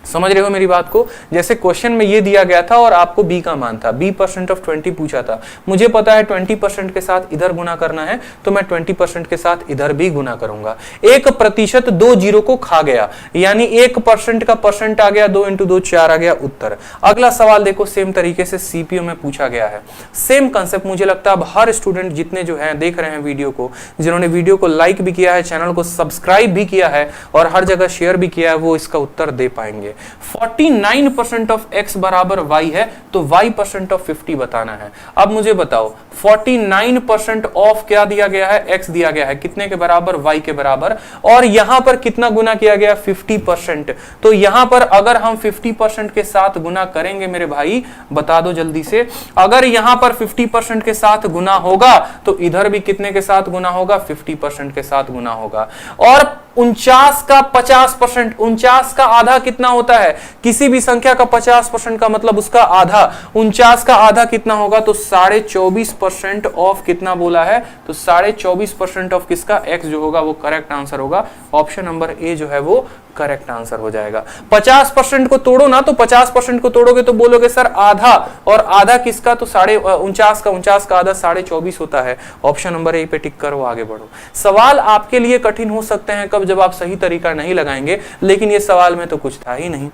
S2: समझ रहे हो मेरी बात को? जैसे क्वेश्चन में ये दिया गया था और आपको बी का मान था, b% ऑफ 20 पूछा था। मुझे पता है 20% के साथ इधर गुना करना है, तो मैं 20% के साथ इधर भी गुना करूंगा। 1% 2 जीरो को खा गया, यानी 1% का परसेंट आ गया, 2 × 2 4 आ गया उत्तर। अगला सवाल देखो, सेम तरीके से सीपीयू में पूछा गया है। सेम कंसेप्ट मुझे लगता है अब हर स्टूडेंट जितने जो है देख रहे हैं वीडियो को, जिन्होंने वीडियो को लाइक भी किया है, चैनल को सब्सक्राइब भी किया है और हर जगह शेयर भी किया है, वो इसका उत्तर दे पाएंगे। 49% ऑफ x बराबर y है, तो y% ऑफ 50 बताना है। अब मुझे बताओ 49% ऑफ क्या दिया गया है? x दिया गया है, कितने के बराबर? y के बराबर। और यहां पर कितना गुना किया गया? 50%। तो यहां पर अगर हम 50% के साथ गुना करेंगे मेरे भाई, बता दो जल्दी से, अगर यहां पर 50% के साथ गुना होगा तो इधर भी कितने के साथ गुना होगा? 50% के साथ गुना होगा। और 49 का 50%, 49 का आधा कितना होता है? किसी भी संख्या का 50% का मतलब उसका आधा। 49 का आधा कितना होगा? तो 24.5% ऑफ कितना बोला है? तो 24.5% ऑफ किसका? x जो होगा वो करेक्ट आंसर होगा। ऑप्शन नंबर ए जो है वो करेक्ट आंसर हो जाएगा। 50% को तोड़ो ना, तो 50% को तोड़ोगे तो बोलोगे सर आधा, और आधा किसका? तो 49 का, 49 का आधा 24.5 होता है। ऑप्शन नंबर ए पे टिक करो, आगे बढ़ो। सवाल आपके लिए कठिन हो सकते हैं कब? जब आप सही तरीका नहीं लगाएंगे, लेकिन ये सवाल में तो कुछ था ही नहीं।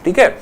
S2: ठीक है,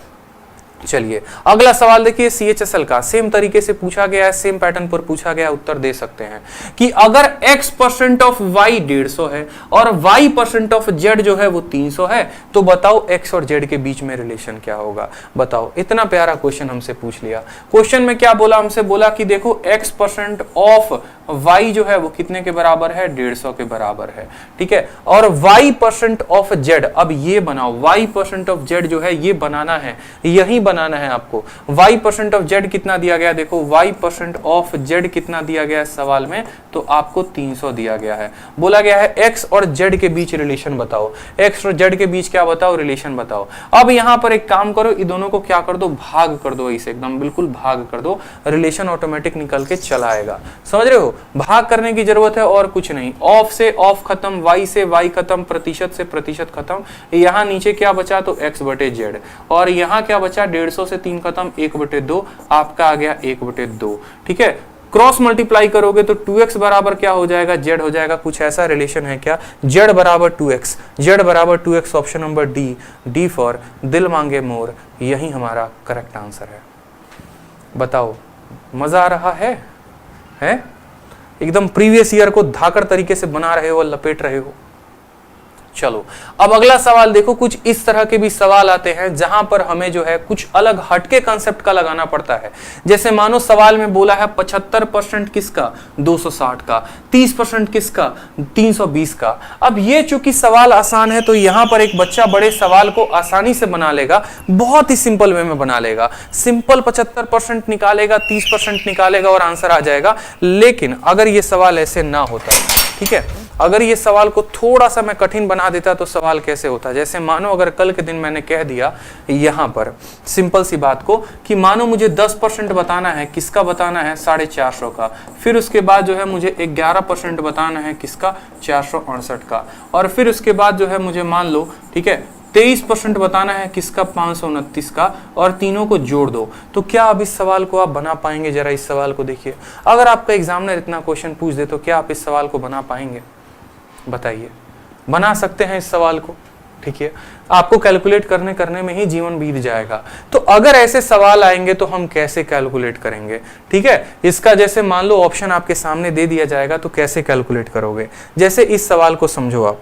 S2: चलिए अगला सवाल देखिए, CHSL का सेम तरीके से पूछा गया है, सेम पैटर्न पर पूछा गया, उत्तर दे सकते हैं कि अगर x% ऑफ y 150 है और y% ऑफ z जो है वो 300 है, तो बताओ x और z के बीच में रिलेशन क्या होगा? बताओ, इतना प्यारा क्वेश्चन हमसे पूछ लिया। क्वेश्चन में क्या बोला? हमसे बोला कि देखो x% ऑफ y जो है वो कितने के बराबर है? 150 के बराबर है। ठीक है, और y% ऑफ z, अब ये बनाओ, y% ऑफ z जो है ये बनाना है, यही बनाना है आपको। y% ऑफ z कितना दिया गया? देखो y% ऑफ z कितना दिया गया है सवाल में? तो आपको 300 दिया गया है। बोला गया है x और z के बीच रिलेशन बताओ, x और z के बीच क्या बताओ? रिलेशन बताओ। अब यहां पर एक काम करो, इन दोनों को क्या कर दो? भाग कर दो, इसे एकदम बिल्कुल भाग कर दो, रिलेशन ऑटोमेटिक निकल के चला आएगा। समझ रहे हो? भाग करने की जरूरत है और कुछ नहीं। ऑफ से ऑफ खत्म, y से y खत्म, प्रतिशत से प्रतिशत खत्म। यहां नीचे क्या बचा? तो x/z। और यहां क्या बचा? 150 से 3 खत्म, 1/2 आपका आ गया 1/2। ठीक है, क्रॉस मल्टीप्लाई करोगे तो 2x बराबर क्या हो जाएगा? z हो जाएगा। कुछ ऐसा रिलेशन है क्या? z बराबर 2x, z बराबर 2x। Option number D for दिल मांगे मोर, यही हमारा करेक्ट आंसर है। बताओ, मजा आ रहा है? एकदम प्रीवियस ईयर को धाकड़ तरीके से बना रहे हो, लपेट रहे हो। चलो अब अगला सवाल देखो, कुछ इस तरह के भी सवाल आते हैं जहां पर हमें जो है कुछ अलग हटके कंसेप्ट का लगाना पड़ता है। जैसे मानो सवाल में बोला है 75% किसका? 260 का। 30% किसका? 320 का। अब ये चूंकि सवाल आसान है तो यहां पर एक बच्चा बड़े सवाल को आसानी से बना लेगा, बहुत ही सिंपल वे में बना लेगा। सिंपल 75% निकालेगा, 30% निकालेगा और आंसर आ जाएगा। लेकिन अगर ये सवाल ऐसे ना होता, ठीक है, अगर ये सवाल को थोड़ा सा मैं कठिन बना देता तो सवाल कैसे होता? जैसे मानो अगर कल के दिन मैंने कह दिया यहां पर सिंपल सी बात को कि मानो मुझे 10% बताना है, किसका बताना है? 450 का। फिर उसके बाद जो है मुझे 11% बताना है, किसका? 468 का। और फिर उसके बाद जो है मुझे मान लो, ठीक है, 23% बताना है, किसका? 529 का। और तीनों को जोड़ दो। तो क्या अब इस सवाल को आप बना पाएंगे? जरा इस सवाल को देखिए। अगर आपका एग्जामिनर इतना क्वेश्चन पूछ दे तो क्या आप इस सवाल को बना पाएंगे? बताइए, बना सकते हैं इस सवाल को? ठीक है, आपको कैलकुलेट करने में ही जीवन बीत जाएगा। तो अगर ऐसे सवाल आएंगे तो हम कैसे कैलकुलेट करेंगे? ठीक है, इसका जैसे मान लो ऑप्शन आपके सामने दे दिया जाएगा तो कैसे कैलकुलेट करोगे? जैसे इस सवाल को समझो आप,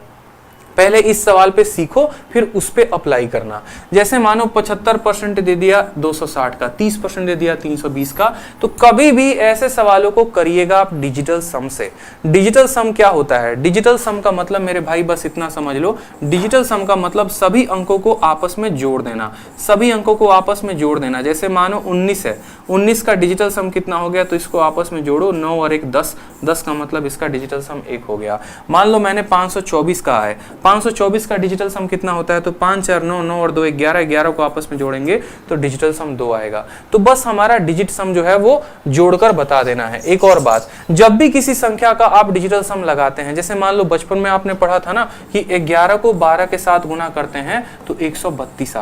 S2: पहले इस सवाल पे सीखो, फिर उस पे अप्लाई करना। जैसे मानो 75% दे दिया 260 का, 30% दे दिया 320 का, तो कभी भी ऐसे सवालों को करिएगा आप डिजिटल सम से। डिजिटल सम क्या होता है? डिजिटल सम का मतलब मेरे भाई बस इतना समझ लो, डिजिटल सम का मतलब सभी अंकों को आपस में जोड़ देना, सभी अंकों को आपस में जोड़ देना। जैसे मानो 19 है, 19 का डिजिटल सम कितना हो गया? तो इसको आपस में जोड़ो, 9 और 1 10, 10 का मतलब इसका डिजिटल सम 1 हो गया। मान लो मैंने 524 कहा है, 524 का डिजिटल सम कितना होता है, तो 5 4 9 9 और 2 11, 11 को आपस में जोड़ेंगे तो डिजिटल सम 2 आएगा। तो बस हमारा डिजिट सम जो है वो जोड़कर बता देना है। एक और बात, जब भी किसी संख्या का आप डिजिटल सम लगाते हैं, जैसे मान लो बचपन में आपने पढ़ा था ना कि 11 को 12 के साथ गुना करते हैं तो 132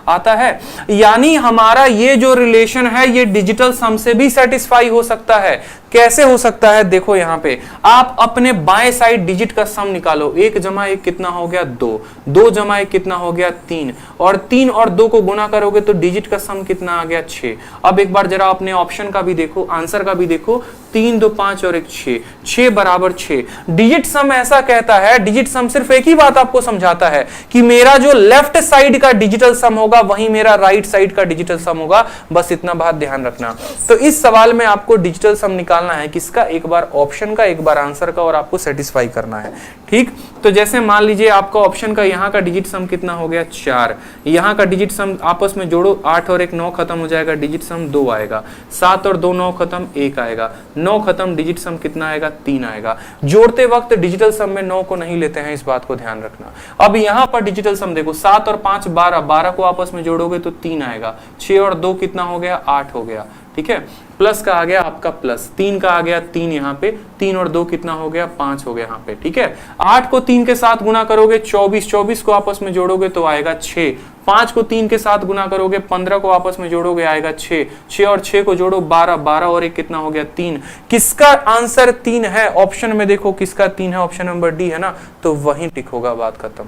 S2: आता है। यानी हमारा ये जो रिलेशन है ये डिजिटल सम से भी सेटिस्फाई हो सकता है। कैसे हो सकता है, देखो यहां पे आप अपने बाएं साइड डिजिट का सम निकालो। 1 जमा 1 कितना हो गया 2, 2 जमा 1 कितना हो गया 3, और 3 और 2 को गुना करोगे तो डिजिट का सम कितना आ गया 6। अब एक बार जरा अपने ऑप्शन का भी देखो, आंसर का भी देखो, 3 2 5 और 1 6, 6 बराबर 6। डिजिट सम ऐसा कहता है, डिजिट सम सिर्फ एक ही बात आपको समझाता है कि मेरा जो लेफ्ट साइड का डिजिटल सम होगा वही मेरा राइट साइड का डिजिटल सम होगा। बस इतना बात ध्यान रखना। तो इस सवाल में आपको डिजिटल सम निकालना है किसका, एक बार ऑप्शन का, एक बार आंसर का, और आपको सेटिस्फाई करना है। ठीक, तो जैसे मान लीजिए आपका ऑप्शन का यहाँ का डिजिट सम कितना हो गया 4, यहाँ का डिजिट सम आपस में जोड़ो, 8 और 1 9 खत्म हो जाएगा, डिजिट सम 2 आएगा, 7 और 2 9 खत्म 1 आएगा, 9 खत्म, डिजिट सम कितना आएगा 3 आएगा। जोड़ते वक्त डिजिटल सम में 9 को नहीं लेते हैं, इस बात को ध्यान रखना। अब यहाँ पर डिजिटल सम देखो, 7 और 5 12, 12 को आपस में जोड़ोगे तो 3 आएगा, 6 और 2 कितना हो गया 8 हो गया। ठीक है, प्लस का आ गया आपका प्लस, 3 का आ गया 3 यहाँ पे, 3 और 2 कितना हो गया 5 हो गया यहाँ पे। ठीक है, 8 को 3 के साथ गुना करोगे 24, 24 को आपस में जोड़ोगे तो आएगा 6, 5 को 3 के साथ गुना करोगे 15 को आपस में जोड़ोगे आएगा 6, 6 और 6 को जोड़ो 12, 12 और 1 कितना हो गया 3। किसका आंसर 3 है, ऑप्शन में देखो किसका 3 है, ऑप्शन नंबर डी है ना, तो वहीं टिक होगा, बात खत्म।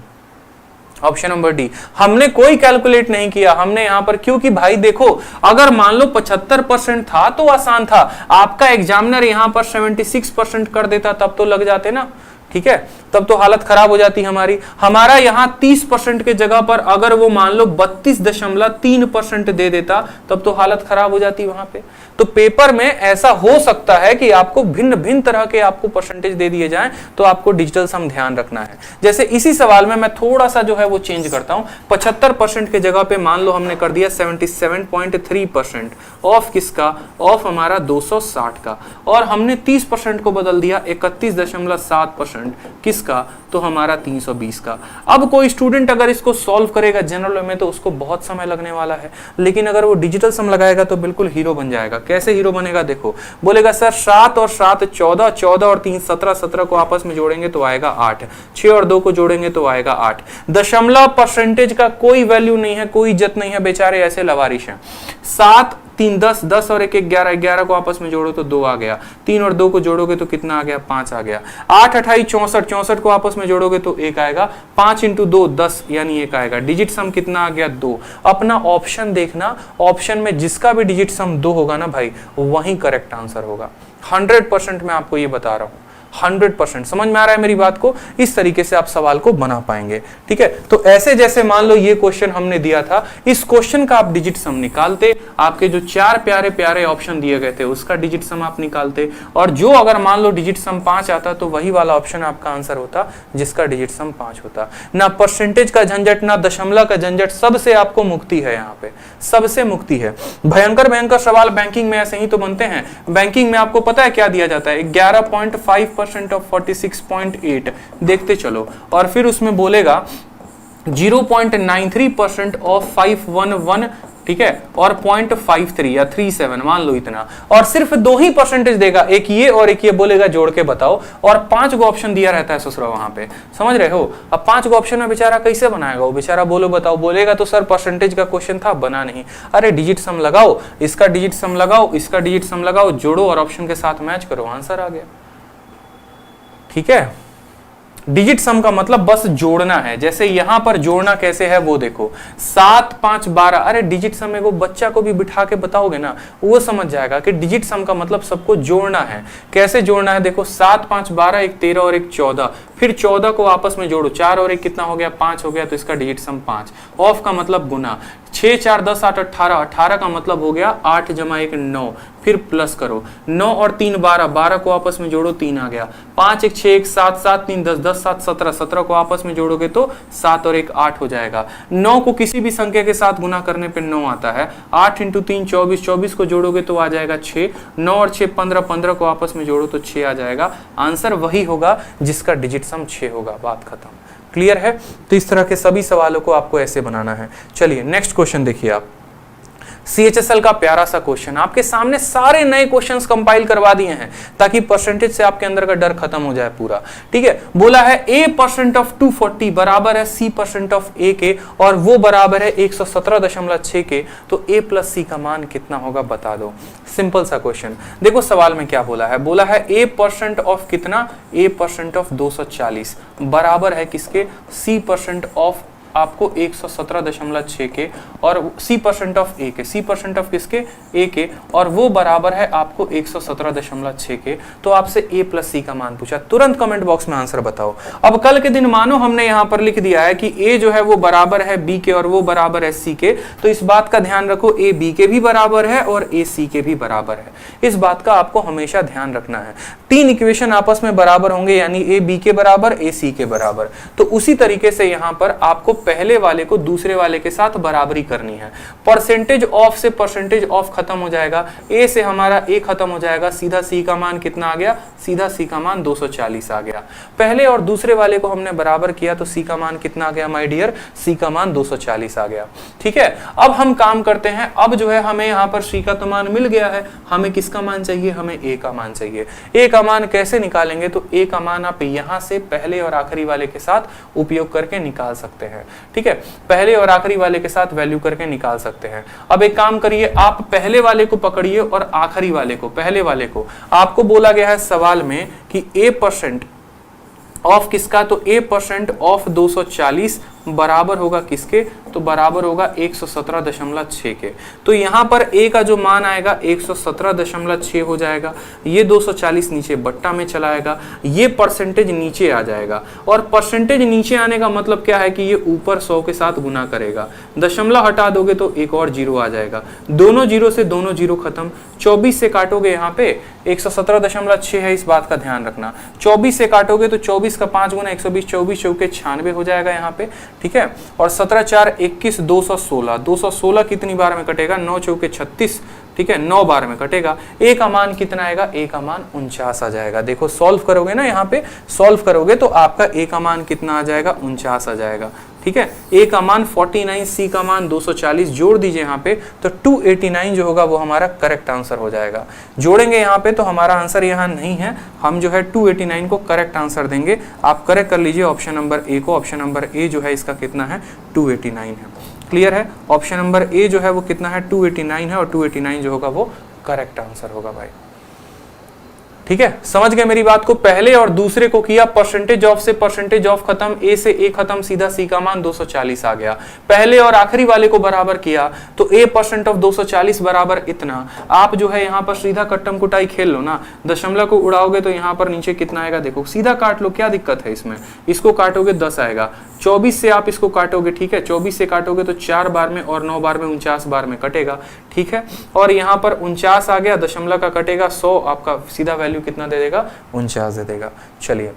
S2: Option number D. हमने कोई कैलकुलेट नहीं किया, हमने यहां पर, क्योंकि भाई देखो अगर मान लो 75% था तो आसान था, आपका एग्जामिनर यहां पर 76% कर देता तब तो लग जाते ना। ठीक है, तब तो हालत खराब हो जाती हमारी। हमारा यहां 30% के जगह पर अगर वो मान लो 32.3% दे देता तब तो हालत खराब हो जाती वहां पे। तो पेपर में ऐसा हो सकता है कि आपको भिन्न भिन्न तरह के आपको परसेंटेज दे दिए जाएं, तो आपको डिजिटल सम ध्यान रखना है। जैसे इसी सवाल में मैं थोड़ा सा जो है वो चेंज करता हूं, 75% के जगह पे मान लो हमने कर दिया 77.3%, ऑफ किसका, ऑफ हमारा 260 का, और हमने 30% को बदल दिया 31.7%, किसका, तो हमारा 320 का। अब कोई स्टूडेंट अगर इसको सॉल्व करेगा जनरल में तो उसको बहुत समय लगने वाला है, लेकिन अगर वो डिजिटल सम लगाएगा तो बिल्कुल हीरो बन जाएगा। कैसे हीरो बनेगा, देखो बोलेगा सर 7 और 7 14, 14 और 3 17, 17 को आपस में जोड़ेंगे तो आएगा 8, 6 और 2 को जोड़ेंगे तो आएगा 8। दशमलव परसेंटेज का कोई वैल्यू नहीं है, कोई इज्जत नहीं है, बेचारे ऐसे लवारिश हैं। 7 3 10, 10 और 1 11, 11 को आपस में जोड़ो तो 2 आ गया, 3 और 2 को जोड़ोगे तो कितना आ गया 5 आ गया, 8 28 64, 64 को आपस में जोड़ोगे तो 1 आएगा, 5 इंटू 2 10 यानी 1 आएगा। डिजिट सम कितना आ गया 2। अपना ऑप्शन देखना, ऑप्शन में जिसका भी डिजिट सम 2 होगा ना भाई वही करेक्ट आंसर होगा। 100% मैं आपको ये बता रहा हूं, 100%। समझ में आ रहा है मेरी बात को, इस तरीके से आप सवाल को बना पाएंगे। ठीक है, तो ऐसे जैसे मान लो ये क्वेश्चन हमने दिया था, इस क्वेश्चन का आप डिजिट सम निकालते, आपके जो 4 प्यारे प्यारे ऑप्शन दिए गए थे उसका डिजिट सम आप निकालते, और जो अगर मान लो डिजिट सम 5 आता तो वही वाला ऑप्शन आपका आंसर होता जिसका डिजिट सम 5 होता। ना परसेंटेज का झंझट, ना दशमलव का झंझट, सबसे आपको मुक्ति है, यहाँ पे सबसे मुक्ति है। भयंकर भयंकर सवाल बैंकिंग में ऐसे ही तो बनते हैं। बैंकिंग में आपको पता है क्या दिया जाता है, 11.5% ऑफ 46.8 देखते चलो, और फिर उसमें बोलेगा 0.93% ऑफ 511, ठीक है, और 0.53 या 37 मान लो इतना, और सिर्फ 2 ही परसेंटेज देगा, एक ये और एक ये, बोलेगा जोड़ के बताओ, और 5 गो ऑप्शन दिया रहता है ससुरा वहां पे, समझ रहे हो। अब 5 गो ऑप्शन में बेचारा कैसे बनाएगा वो, बेचारा बोलो बताओ, बोलेगा तो सर परसेंटेज का क्वेश्चन था, बना नहीं। अरे डिजिट सम लगाओ, इसका डिजिट सम लगाओ, इसका डिजिट सम लगाओ, जोड़ो और ऑप्शन के साथ मैच करो, आंसर आ गया। ठीक है, डिजिट सम का मतलब बस जोड़ना है। जैसे यहां पर जोड़ना कैसे है वो देखो, 7 5 12, अरे डिजिट सम में वो बच्चा को भी बिठा के बताओगे ना वो समझ जाएगा कि डिजिट सम का मतलब सबको जोड़ना है। कैसे जोड़ना है, देखो 7 5 12, एक 13 और एक 14, फिर 14 को आपस में जोड़ो, 4 और 1 कितना हो गया 5 हो गया, तो इसका डिजिट सम 5। ऑफ का मतलब गुना, 6 4 10 8 18, 18 का मतलब हो गया 8 जमा 1 9, फिर प्लस करो, 9 और 3 12, 12 को आपस में जोड़ो 3 आ गया, 5 1 6 1 7 7 3 10 10 7 17, 17 को आपस में जोड़ोगे तो 7 और 1 8 हो जाएगा। 9 को किसी भी संख्या के साथ गुना करने पे 9 आता है, 8 इंटू 3 24, 24 को जोड़ोगे तो आ जाएगा 6, 9 और 6 15, 15 को आपस में जोड़ो तो 6 आ जाएगा। आंसर वही होगा जिसका डिजिट सम 6 होगा, बात खत्म। क्लियर है? तो इस तरह के सभी सवालों को आपको ऐसे बनाना है। चलिए नेक्स्ट क्वेश्चन देखिए आप। CHSL का प्यारा सा क्वेश्चन, आपके सामने सारे नए क्वेश्चंस कंपाइल करवा दिए हैं ताकि परसेंटेज से आपके अंदर का डर खत्म हो जाए पूरा। ठीक है, बोला है A% ऑफ 240 बराबर है C% ऑफ A के, और वो बराबर है 117.6 के, तो A प्लस C का मान कितना होगा बता दो। सिंपल सा क्वेश्चन। देखो सवाल में क्या बोला है, बोला है A% ऑफ कितना, A% ऑफ 240 बराबर है किसके, C% ऑफ आपको 117.6 के, और C% ऑफ A के, C% ऑफ किसके, A के, और वो बराबर है आपको 117.6 के। तो आपसे A प्लस C का मान पूछा, तुरंत कमेंट बॉक्स में आंसर बताओ। अब कल के दिन मानो हमने यहाँ पर लिख दिया है कि A जो है वो बराबर है B के और वो बराबर है C के, तो इस बात का ध्यान रखो A B के भी बराबर है और A C के भी बराबर है। इस बात का आपको हमेशा ध्यान रखना है। तीन इक्वेशन आपस में बराबर होंगे, यानी A B के बराबर, A C के बराबर। तो उसी तरीके से यहाँ पर आपको पहले वाले को दूसरे वाले के साथ बराबरी करनी है। परसेंटेज ऑफ से परसेंटेज ऑफ खत्म हो जाएगा, A से हमारा A खत्म हो जाएगा, सीधा C का मान कितना आ गया, सीधा C का मान 240 आ गया। पहले और दूसरे वाले को हमने बराबर किया तो C का मान कितना आ गया माय डियर, C का मान 240 आ गया। ठीक है, अब हम काम करते हैं। अब जो है हमें यहाँ पर C का तो मान मिल गया है, हमें किसका मान चाहिए, हमें A का मान चाहिए। A का मान कैसे निकालेंगे, तो A का मान आप यहाँ से पहले और आखिरी वाले के साथ उपयोग करके निकाल सकते हैं। ठीक है, पहले और आखिरी वाले के साथ वैल्यू करके निकाल सकते हैं। अब एक काम करिए, आप पहले वाले को पकड़िए और आखिरी वाले को, पहले वाले को आपको बोला गया है सवाल में कि A% ऑफ किसका, तो A% ऑफ 240 बराबर होगा किसके, तो बराबर होगा 117.6 के। तो यहाँ पर A का जो मान आएगा 117.6 हो जाएगा, ये 240 नीचे बट्टा में चला आएगा, ये परसेंटेज नीचे आ जाएगा। और परसेंटेज नीचे आने का मतलब क्या है कि ये ऊपर 100 के साथ गुना करेगा, दशमलव हटा दोगे तो एक और जीरो आ जाएगा, दोनों जीरो से दोनों जीरो खत्म। 24 से काटोगे, यहाँ पे 117.6 है, इस बात का ध्यान रखना। 24 से काटोगे तो 24 का 5 गुना 120, 24 चौके 96 हो जाएगा यहाँ पे। ठीक है, और 17 4 21 216, 216 कितनी बार में कटेगा, 9 चौके 36। ठीक है, 9 बार में कटेगा। A का मान कितना आएगा, A का मान 49 आ जाएगा। देखो सॉल्व करोगे ना, यहाँ पे सॉल्व करोगे तो आपका A का मान कितना आ जाएगा, 49 आ जाएगा। ठीक है, A का मान 49, C का मान 240, जोड़ दीजिए यहाँ पे तो 289 जो होगा वो हमारा करेक्ट आंसर हो जाएगा। जोड़ेंगे यहाँ पे तो हमारा आंसर यहाँ नहीं है, हम जो है 289 को करेक्ट आंसर देंगे। आप करेक्ट कर लीजिए ऑप्शन नंबर A को। ऑप्शन नंबर A जो है इसका कितना है, 289 है। क्लियर है, ऑप्शन नंबर A जो है वो कितना है, 289 है, और 289 जो होगा वो करेक्ट आंसर होगा भाई। ठीक है, समझ गए मेरी बात को। पहले और दूसरे को किया, परसेंटेज ऑफ से परसेंटेज ऑफ खत्म, A से A खत्म, सीधा C का मान 240 आ गया। पहले और आखिरी वाले को बराबर किया तो A% ऑफ 240 बराबर इतना। आप जो है यहाँ पर सीधा कट्टम कुटाई खेल लो ना, दशमलव को उड़ाओगे तो यहाँ पर नीचे कितना आएगा, देखो सीधा काट लो, क्या दिक्कत है इसमें। इसको काटोगे 10 आएगा, 24 से आप इसको काटोगे। ठीक है, 24 से काटोगे तो 4 बार में और 9 बार में 49 बार में कटेगा। ठीक है, और यहाँ पर 49 आ गया, दशमलव का कटेगा 100, आपका सीधा वैल्यू कितना दे देगा, 49 दे देगा। चलिए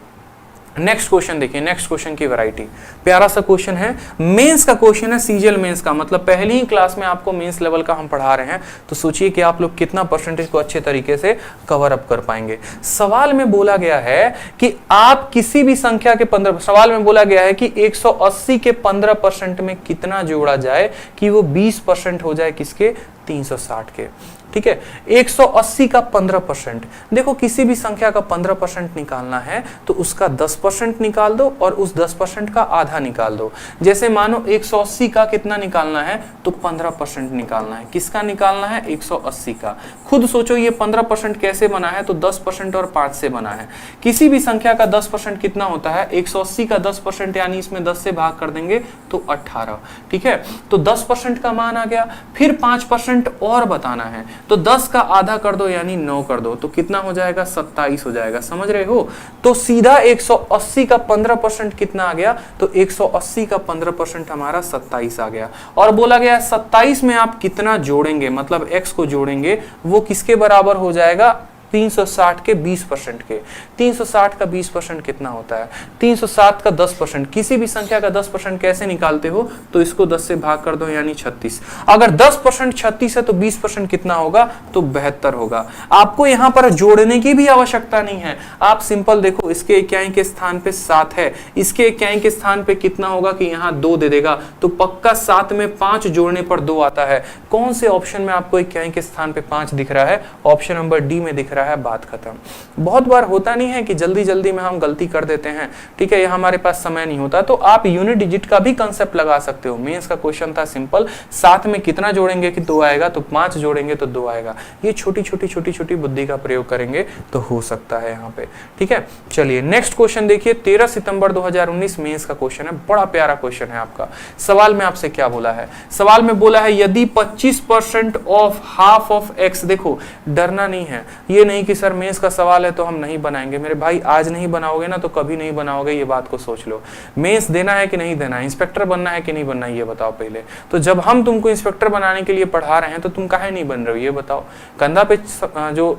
S2: नेक्स्ट क्वेश्चन देखिए। नेक्स्ट क्वेश्चन की वैरायटी प्यारा सा क्वेश्चन है, मेंस का क्वेश्चन है, सीजीएल मेंस का, मतलब पहली ही क्लास में आपको मेंस लेवल का हम पढ़ा रहे हैं, तो सोचिए कि आप लोग कितना परसेंटेज को अच्छे तरीके से कवर अप कर पाएंगे। सवाल में बोला गया है कि आप किसी भी संख्या के 15, सवाल में बोला गया है कि 180 के 15% में कितना जोड़ा जाए कि वो 20% हो जाए किसके, 360 के। ठीक है, 180 का 15%, देखो किसी भी संख्या का 15% निकालना है तो उसका 10% निकाल दो और उस 10% का आधा निकाल दो। जैसे मानो 180 का कितना निकालना है, तो 15% निकालना है। किसका निकालना है, 180 का। खुद सोचो ये 15% कैसे बना है, तो 10% और 5 से बना है। किसी भी संख्या का 10% कितना होता है, 180 का 10% यानी इसमें 10 से भाग कर देंगे तो 18। ठीक है, तो 10% का मान आ गया, फिर 5% और बताना है, तो 10 का आधा कर दो यानी 9 कर दो, तो कितना हो जाएगा, 27 हो जाएगा। समझ रहे हो, तो सीधा 180 का 15% कितना आ गया, तो 180 का 15% हमारा 27 आ गया। और बोला गया 27 में आप कितना जोड़ेंगे, मतलब x को जोड़ेंगे, वो किसके बराबर हो जाएगा, 360 के 20% के। 360 का 20% कितना होता है? 360 का 10%। किसी भी संख्या का 10% कैसे निकालते हो? तो इसको 10 से भाग कर दो, यानी 36। अगर 10% 36 है तो 20% कितना होगा? तो 72 होगा। आपको यहाँ पर जोड़ने की भी आवश्यकता नहीं है, आप सिंपल देखो, इसके इकाई के स्थान पे 7 है, इसके इकाई के स्थान पे कितना होगा कि यहाँ 2 दे देगा, तो पक्का 7 में 5 जोड़ने पर 2 आता है। कौन से ऑप्शन में आपको इकाई के स्थान पे 5 दिख रहा है? ऑप्शन नंबर डी में दिख रहा है। बात खत्म। बहुत बार होता नहीं है कि जल्दी जल्दी में हम गलती कर देते हैं, ठीक है, ये हमारे पास समय नहीं होता, तो आप यूनिट डिजिट का भी कंसेप्ट लगा सकते हो। मेंस का क्वेश्चन था सिंपल, 7 में कितना जोड़ेंगे कि 2 आएगा, तो 5 जोड़ेंगे तो 2 आएगा। ये छोटी छोटी बुद्धि का प्रयोग करेंगे तो हो सकता है यहाँ पे, ठीक है। चलिए नेक्स्ट क्वेश्चन देखिए, 13 सितंबर 2019 मेंस का क्वेश्चन है, बड़ा प्यारा क्वेश्चन है आपका। सवाल में आपसे क्या बोला है? सवाल में बोला है यदि 25% ऑफ हाफ ऑफ एक्स, देखो डरना नहीं है, ये नहीं कि सर मेंस का सवाल है तो हम नहीं बनाएंगे। मेरे भाई आज नहीं बनाओगे ना तो कभी नहीं बनाओगे, ये बात को सोच लो। मेंस देना है कि नहीं देना है, इंस्पेक्टर बनना है कि नहीं बनना है, ये बताओ पहले। तो जब हम तुमको इंस्पेक्टर बनाने के लिए पढ़ा रहे हैं तो तुम काहे नहीं बन रहे हो, ये बताओ। कंधा पे जो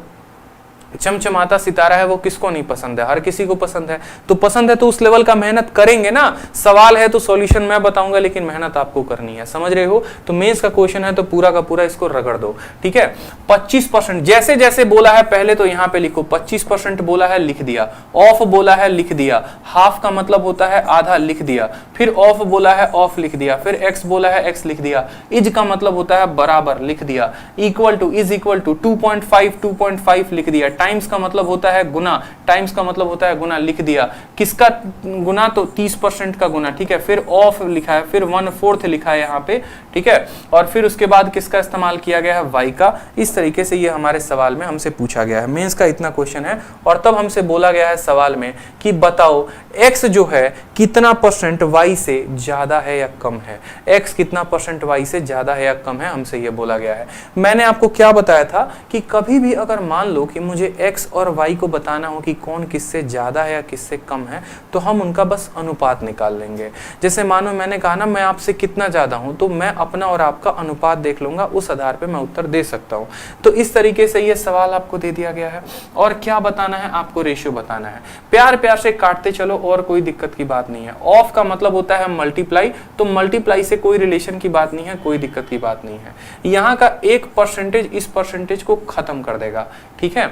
S2: चमचमाता सितारा है वो किसको नहीं पसंद है? हर किसी को पसंद है। तो पसंद है तो उस लेवल का मेहनत करेंगे ना। सवाल है तो सॉल्यूशन मैं बताऊंगा, लेकिन मेहनत आपको करनी है, समझ रहे हो। तो मेंस का क्वेश्चन है तो पूरा का पूरा इसको रगड़ दो, ठीक है। 25% जैसे जैसे बोला है पहले तो यहाँ पे लिखो, 25% बोला है लिख दिया, ऑफ बोला है लिख दिया, हाफ का मतलब होता है आधा, लिख दिया, फिर ऑफ बोला है ऑफ लिख दिया, फिर एक्स बोला है एक्स लिख दिया, इज का मतलब होता है बराबर, लिख दिया, equal to is equal to 2.5 लिख दिया, टाइम्स का मतलब होता है गुना, टाइम्स का मतलब होता है गुना, लिख दिया। किसका गुना? तो 30% का गुना, ठीक है। फिर ऑफ लिखा है, फिर 1/4 लिखा है यहाँ पे, ठीक है। और फिर उसके बाद किसका इस्तेमाल किया गया है? वाई का। इस तरीके से ये हमारे सवाल में हमसे पूछा गया है। मेंस का इतना क्वेश्चन है और तब हमसे बोला गया है सवाल में कि बताओ एक्स जो है कितना परसेंट वाई से ज्यादा है या कम है। एक्स कितना परसेंट वाई से ज्यादा है या कम है, हमसे ये बोला गया है। मैंने आपको क्या बताया था कि कभी भी अगर मान लो कि मुझे एक्स और वाई को बताना हो कि कौन किससे ज्यादा है या किससे कम है, तो हम उनका बस अनुपात निकाल लेंगे। जैसे मानो मैंने कहा ना मैं आपसे कितना ज्यादा हूं, तो मैं अपना और आपका अनुपात देख लूंगा, उस आधार पे मैं उत्तर दे सकता हूं। तो इस तरीके से ये सवाल आपको दे दिया गया है। और क्या बताना है? आपको रेशियो बताना है। प्यार प्यार से काटते चलो और कोई दिक्कत की बात नहीं है। ऑफ का मतलब होता है मल्टीप्लाई, तो मल्टीप्लाई से कोई रिलेशन की बात नहीं है, कोई दिक्कत की बात नहीं है। यहाँ का 1% इस परसेंटेज को खत्म कर देगा, ठीक है।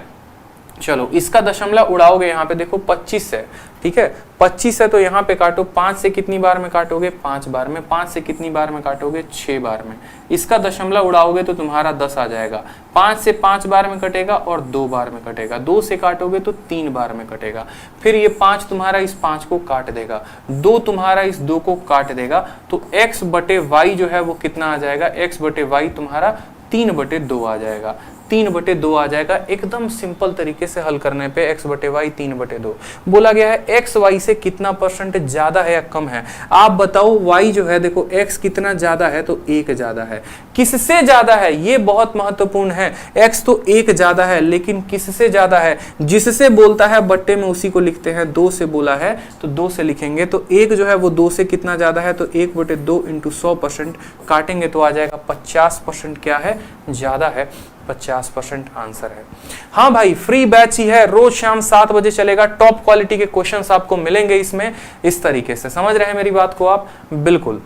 S2: चलो इसका दशमलव उड़ाओगे, यहाँ पे देखो 25 है, ठीक है। 25 है तो यहाँ पे काटो, 5 से कितनी बार में काटोगे? 5 बार में। 5 से कितनी बार में काटोगे? 6 बार में। इसका दशमलव उड़ाओगे तो तुम्हारा 10 आ जाएगा। 5 से 5 बार में कटेगा और 2 बार में कटेगा। 2 से काटोगे तो 3 बार में कटेगा। फिर ये 5 तुम्हारा इस 5 को काट देगा, 2 तुम्हारा इस 2 को काट देगा, तो x बटे वाई जो है वो कितना आ जाएगा? x बटे वाई तुम्हारा 3/2 आ जाएगा। 3/2 आ जाएगा। एकदम सिंपल तरीके से हल करने पे x बटे वाई 3/2 बोला गया है। x y से कितना परसेंट ज्यादा है या कम है? आप बताओ। y जो है देखो x कितना ज्यादा है? तो 1 ज्यादा है। किससे ज्यादा है? ये बहुत महत्वपूर्ण है। x तो 1 ज्यादा है, लेकिन किससे ज्यादा है? जिससे बोलता है बट्टे में उसी को लिखते हैं। 2 से बोला है तो 2 से लिखेंगे। तो 1 जो है वो 2 से कितना ज्यादा है? तो 1/2 × 100% काटेंगे तो आ जाएगा 50% क्या है? ज्यादा है। 50% आंसर है। हाँ भाई, फ्री बैच ही है, रोज शाम 7 बजे चलेगा। टॉप क्वालिटी के क्वेश्चंस आपको मिलेंगे इसमें। इस तरीके से समझ रहे हैं मेरी बात को आप? बिल्कुल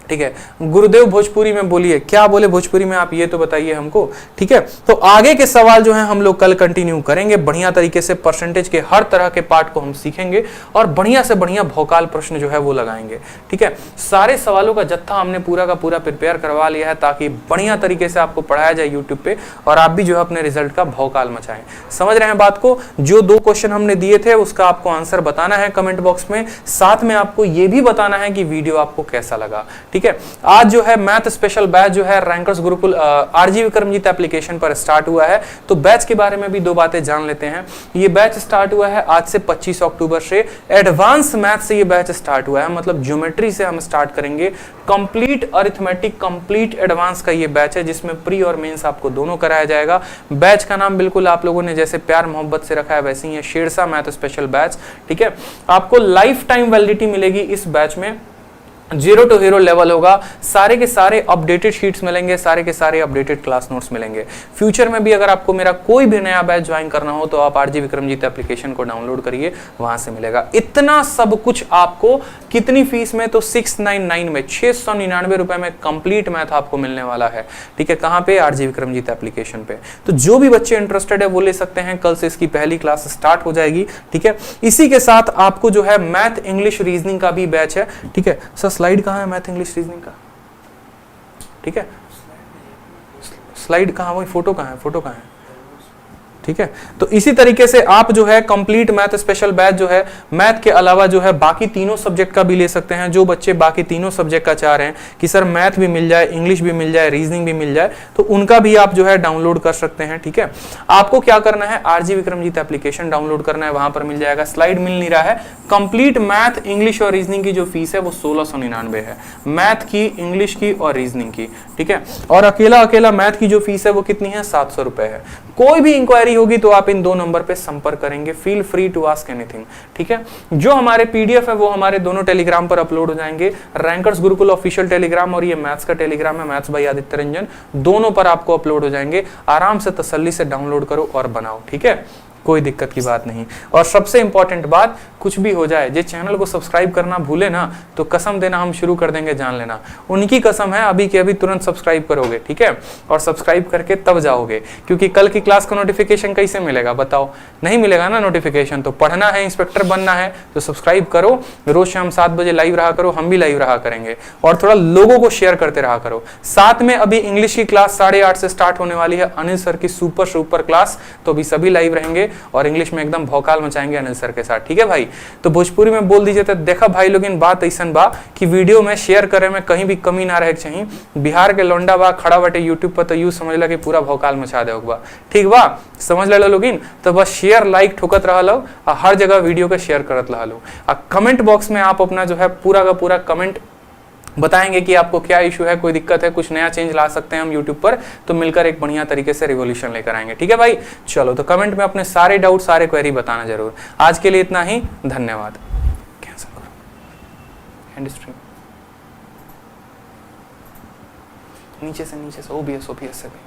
S2: ठीक है। गुरुदेव भोजपुरी में बोलिए, क्या बोले भोजपुरी में आप ये तो बताइए हमको, ठीक है। तो आगे के सवाल जो है हम लोग कल कंटिन्यू करेंगे। बढ़िया तरीके से परसेंटेज के हर तरह के पार्ट को हम सीखेंगे और बढ़िया से बढ़िया भौकाल प्रश्न जो है वो लगाएंगे, ठीक है। सारे सवालों का जत्था हमने पूरा का पूरा प्रिपेयर करवा लिया है ताकि बढ़िया तरीके से आपको पढ़ाया जाए यूट्यूब पे और आप भी जो है अपने रिजल्ट का भौकाल मचाएं। समझ रहे हैं बात को? जो 2 क्वेश्चन हमने दिए थे उसका आपको आंसर बताना है कमेंट बॉक्स में। साथ में आपको ये भी बताना है कि वीडियो आपको कैसा लगा, ठीक है। आज जो है मैथ स्पेशल बैच जो है rankers Gurukul RG Vikramjeet application पर स्टार्ट हुआ है। तो बैच के बारे में भी 2 बातें जान लेते हैं। ये बैच स्टार्ट हुआ है आज से 25 अक्टूबर से। एडवांस मैथ से ये बैच स्टार्ट हुआ है, मतलब ज्योमेट्री से हम स्टार्ट करेंगे। कंप्लीट अरिथमेटिक, कंप्लीट एडवांस का ये बैच है जिसमें प्री और मेंस आपको दोनों कराया जाएगा। बैच का नाम बिल्कुल आप लोगों ने जैसे प्यार मोहब्बत से रखा है वैसे ही है, शेरशाह मैथ स्पेशल बैच, ठीक है। आपको लाइफ टाइम वैलिडिटी मिलेगी इस बैच में। जीरो टू हीरो लेवल होगा। सारे के सारे अपडेटेड शीट्स मिलेंगे, सारे के सारे अपडेटेड क्लास नोट्स मिलेंगे। फ्यूचर में भी अगर आपको मेरा कोई भी नया बैच ज्वाइन करना हो तो आप आरजी विक्रमजीत एप्लीकेशन को डाउनलोड करिए, वहां से मिलेगा। इतना सब कुछ आपको कितनी फीस में? तो 699 में, 699 रुपए में कंप्लीट मैथ आपको मिलने वाला है। ठीक है, कहां पे? आरजी विक्रमजीत एप्लीकेशन पे। तो जो भी बच्चे इंटरेस्टेड है वो ले सकते हैं। कल से इसकी पहली क्लास स्टार्ट हो जाएगी। ठीक है, इसी के साथ आपको जो है मैथ इंग्लिश रीजनिंग का भी बैच है। ठीक है सर, स्लाइड कहाँ है मैथ इंग्लिश रीजनिंग का? ठीक है, स्लाइड कहाँ? वही फोटो कहाँ है? फोटो कहाँ है? ठीक है, तो इसी तरीके से आप जो है कंप्लीट मैथ स्पेशल बैच जो है मैथ के अलावा जो है बाकी तीनों सब्जेक्ट का भी ले सकते हैं। जो बच्चे बाकी तीनों सब्जेक्ट का चाह रहे हैं कि सर मैथ भी मिल जाए, इंग्लिश भी मिल जाए, रीजनिंग भी मिल जाए, तो उनका भी आप जो है डाउनलोड कर सकते हैं। ठीक है, आपको क्या करना है? आरजी विक्रमजीत एप्लीकेशन डाउनलोड करना है, वहां पर मिल जाएगा। स्लाइड मिल नहीं रहा है। कंप्लीट मैथ इंग्लिश और रीजनिंग की जो फीस है वो 1699 है, मैथ की, इंग्लिश की और रीजनिंग की। ठीक है, और अकेला मैथ की जो फीस है वो कितनी है? 700 रुपए है। कोई भी इंक्वायरी होगी तो आप इन दो नंबर पे संपर्क करेंगे। Feel free to ask anything. ठीक है, जो हमारे पीडीएफ है वो हमारे दोनों टेलीग्राम पर अपलोड हो जाएंगे, रैंकर्स गुरुकुल ऑफिशियल टेलीग्राम और ये मैथ्स का टेलीग्राम है, मैथ्स बाय आदित्य रंजन, दोनों पर आपको अपलोड हो जाएंगे। आराम से तसल्ली से डाउनलोड करो और बनाओ। ठीक है, कोई दिक्कत की बात नहीं। और सबसे इंपॉर्टेंट बात, कुछ भी हो जाए, जे चैनल को सब्सक्राइब करना भूले ना तो कसम देना हम शुरू कर देंगे, जान लेना। उनकी कसम है, अभी के अभी तुरंत सब्सक्राइब करोगे। ठीक है, और सब्सक्राइब करके तब जाओगे, क्योंकि कल की क्लास का नोटिफिकेशन कैसे मिलेगा बताओ? नहीं मिलेगा ना नोटिफिकेशन। तो पढ़ना है, इंस्पेक्टर बनना है तो सब्सक्राइब करो। रोज शाम 7 बजे लाइव रहा करो, हम भी लाइव रहा करेंगे। और थोड़ा लोगों को शेयर करते रहा करो। साथ में अभी इंग्लिश की क्लास 8:30 से स्टार्ट होने वाली है, अनिल सर की सुपर क्लास, तो अभी सभी लाइव रहेंगे और इंग्लिश में एकदम भौकाल मचाएंगे अनिल सर के साथ। ठीक है भाई, तो भोजपुरी में बोल दीजिए। तो देखा भाई लोग, इन बात ऐसा बा कि वीडियो में शेयर करे में कहीं भी कमी ना रहे चाहिए। बिहार के लौंडा बा खड़ा बटे यूट्यूब पर, तो यू समझ ला कि पूरा भौकाल मचा दे बा। ठीक बा, समझ ले लोग। तो बस शेयर लाइक ठोकत रहा लो, हर जगह वीडियो के शेयर करत रहा लो। कमेंट बॉक्स में आप अपना जो है पूरा का पूरा कमेंट बताएंगे कि आपको क्या इशू है, कोई दिक्कत है, कुछ नया चेंज ला सकते हैं हम यूट्यूब पर, तो मिलकर एक बढ़िया तरीके से रिवॉल्यूशन लेकर आएंगे। ठीक है भाई, चलो तो कमेंट में अपने सारे डाउट, सारे क्वेरी बताना जरूर। आज के लिए इतना ही, धन्यवाद। कैंसिल करो, एंड स्ट्रीम नीचे से ओबीएस से भी।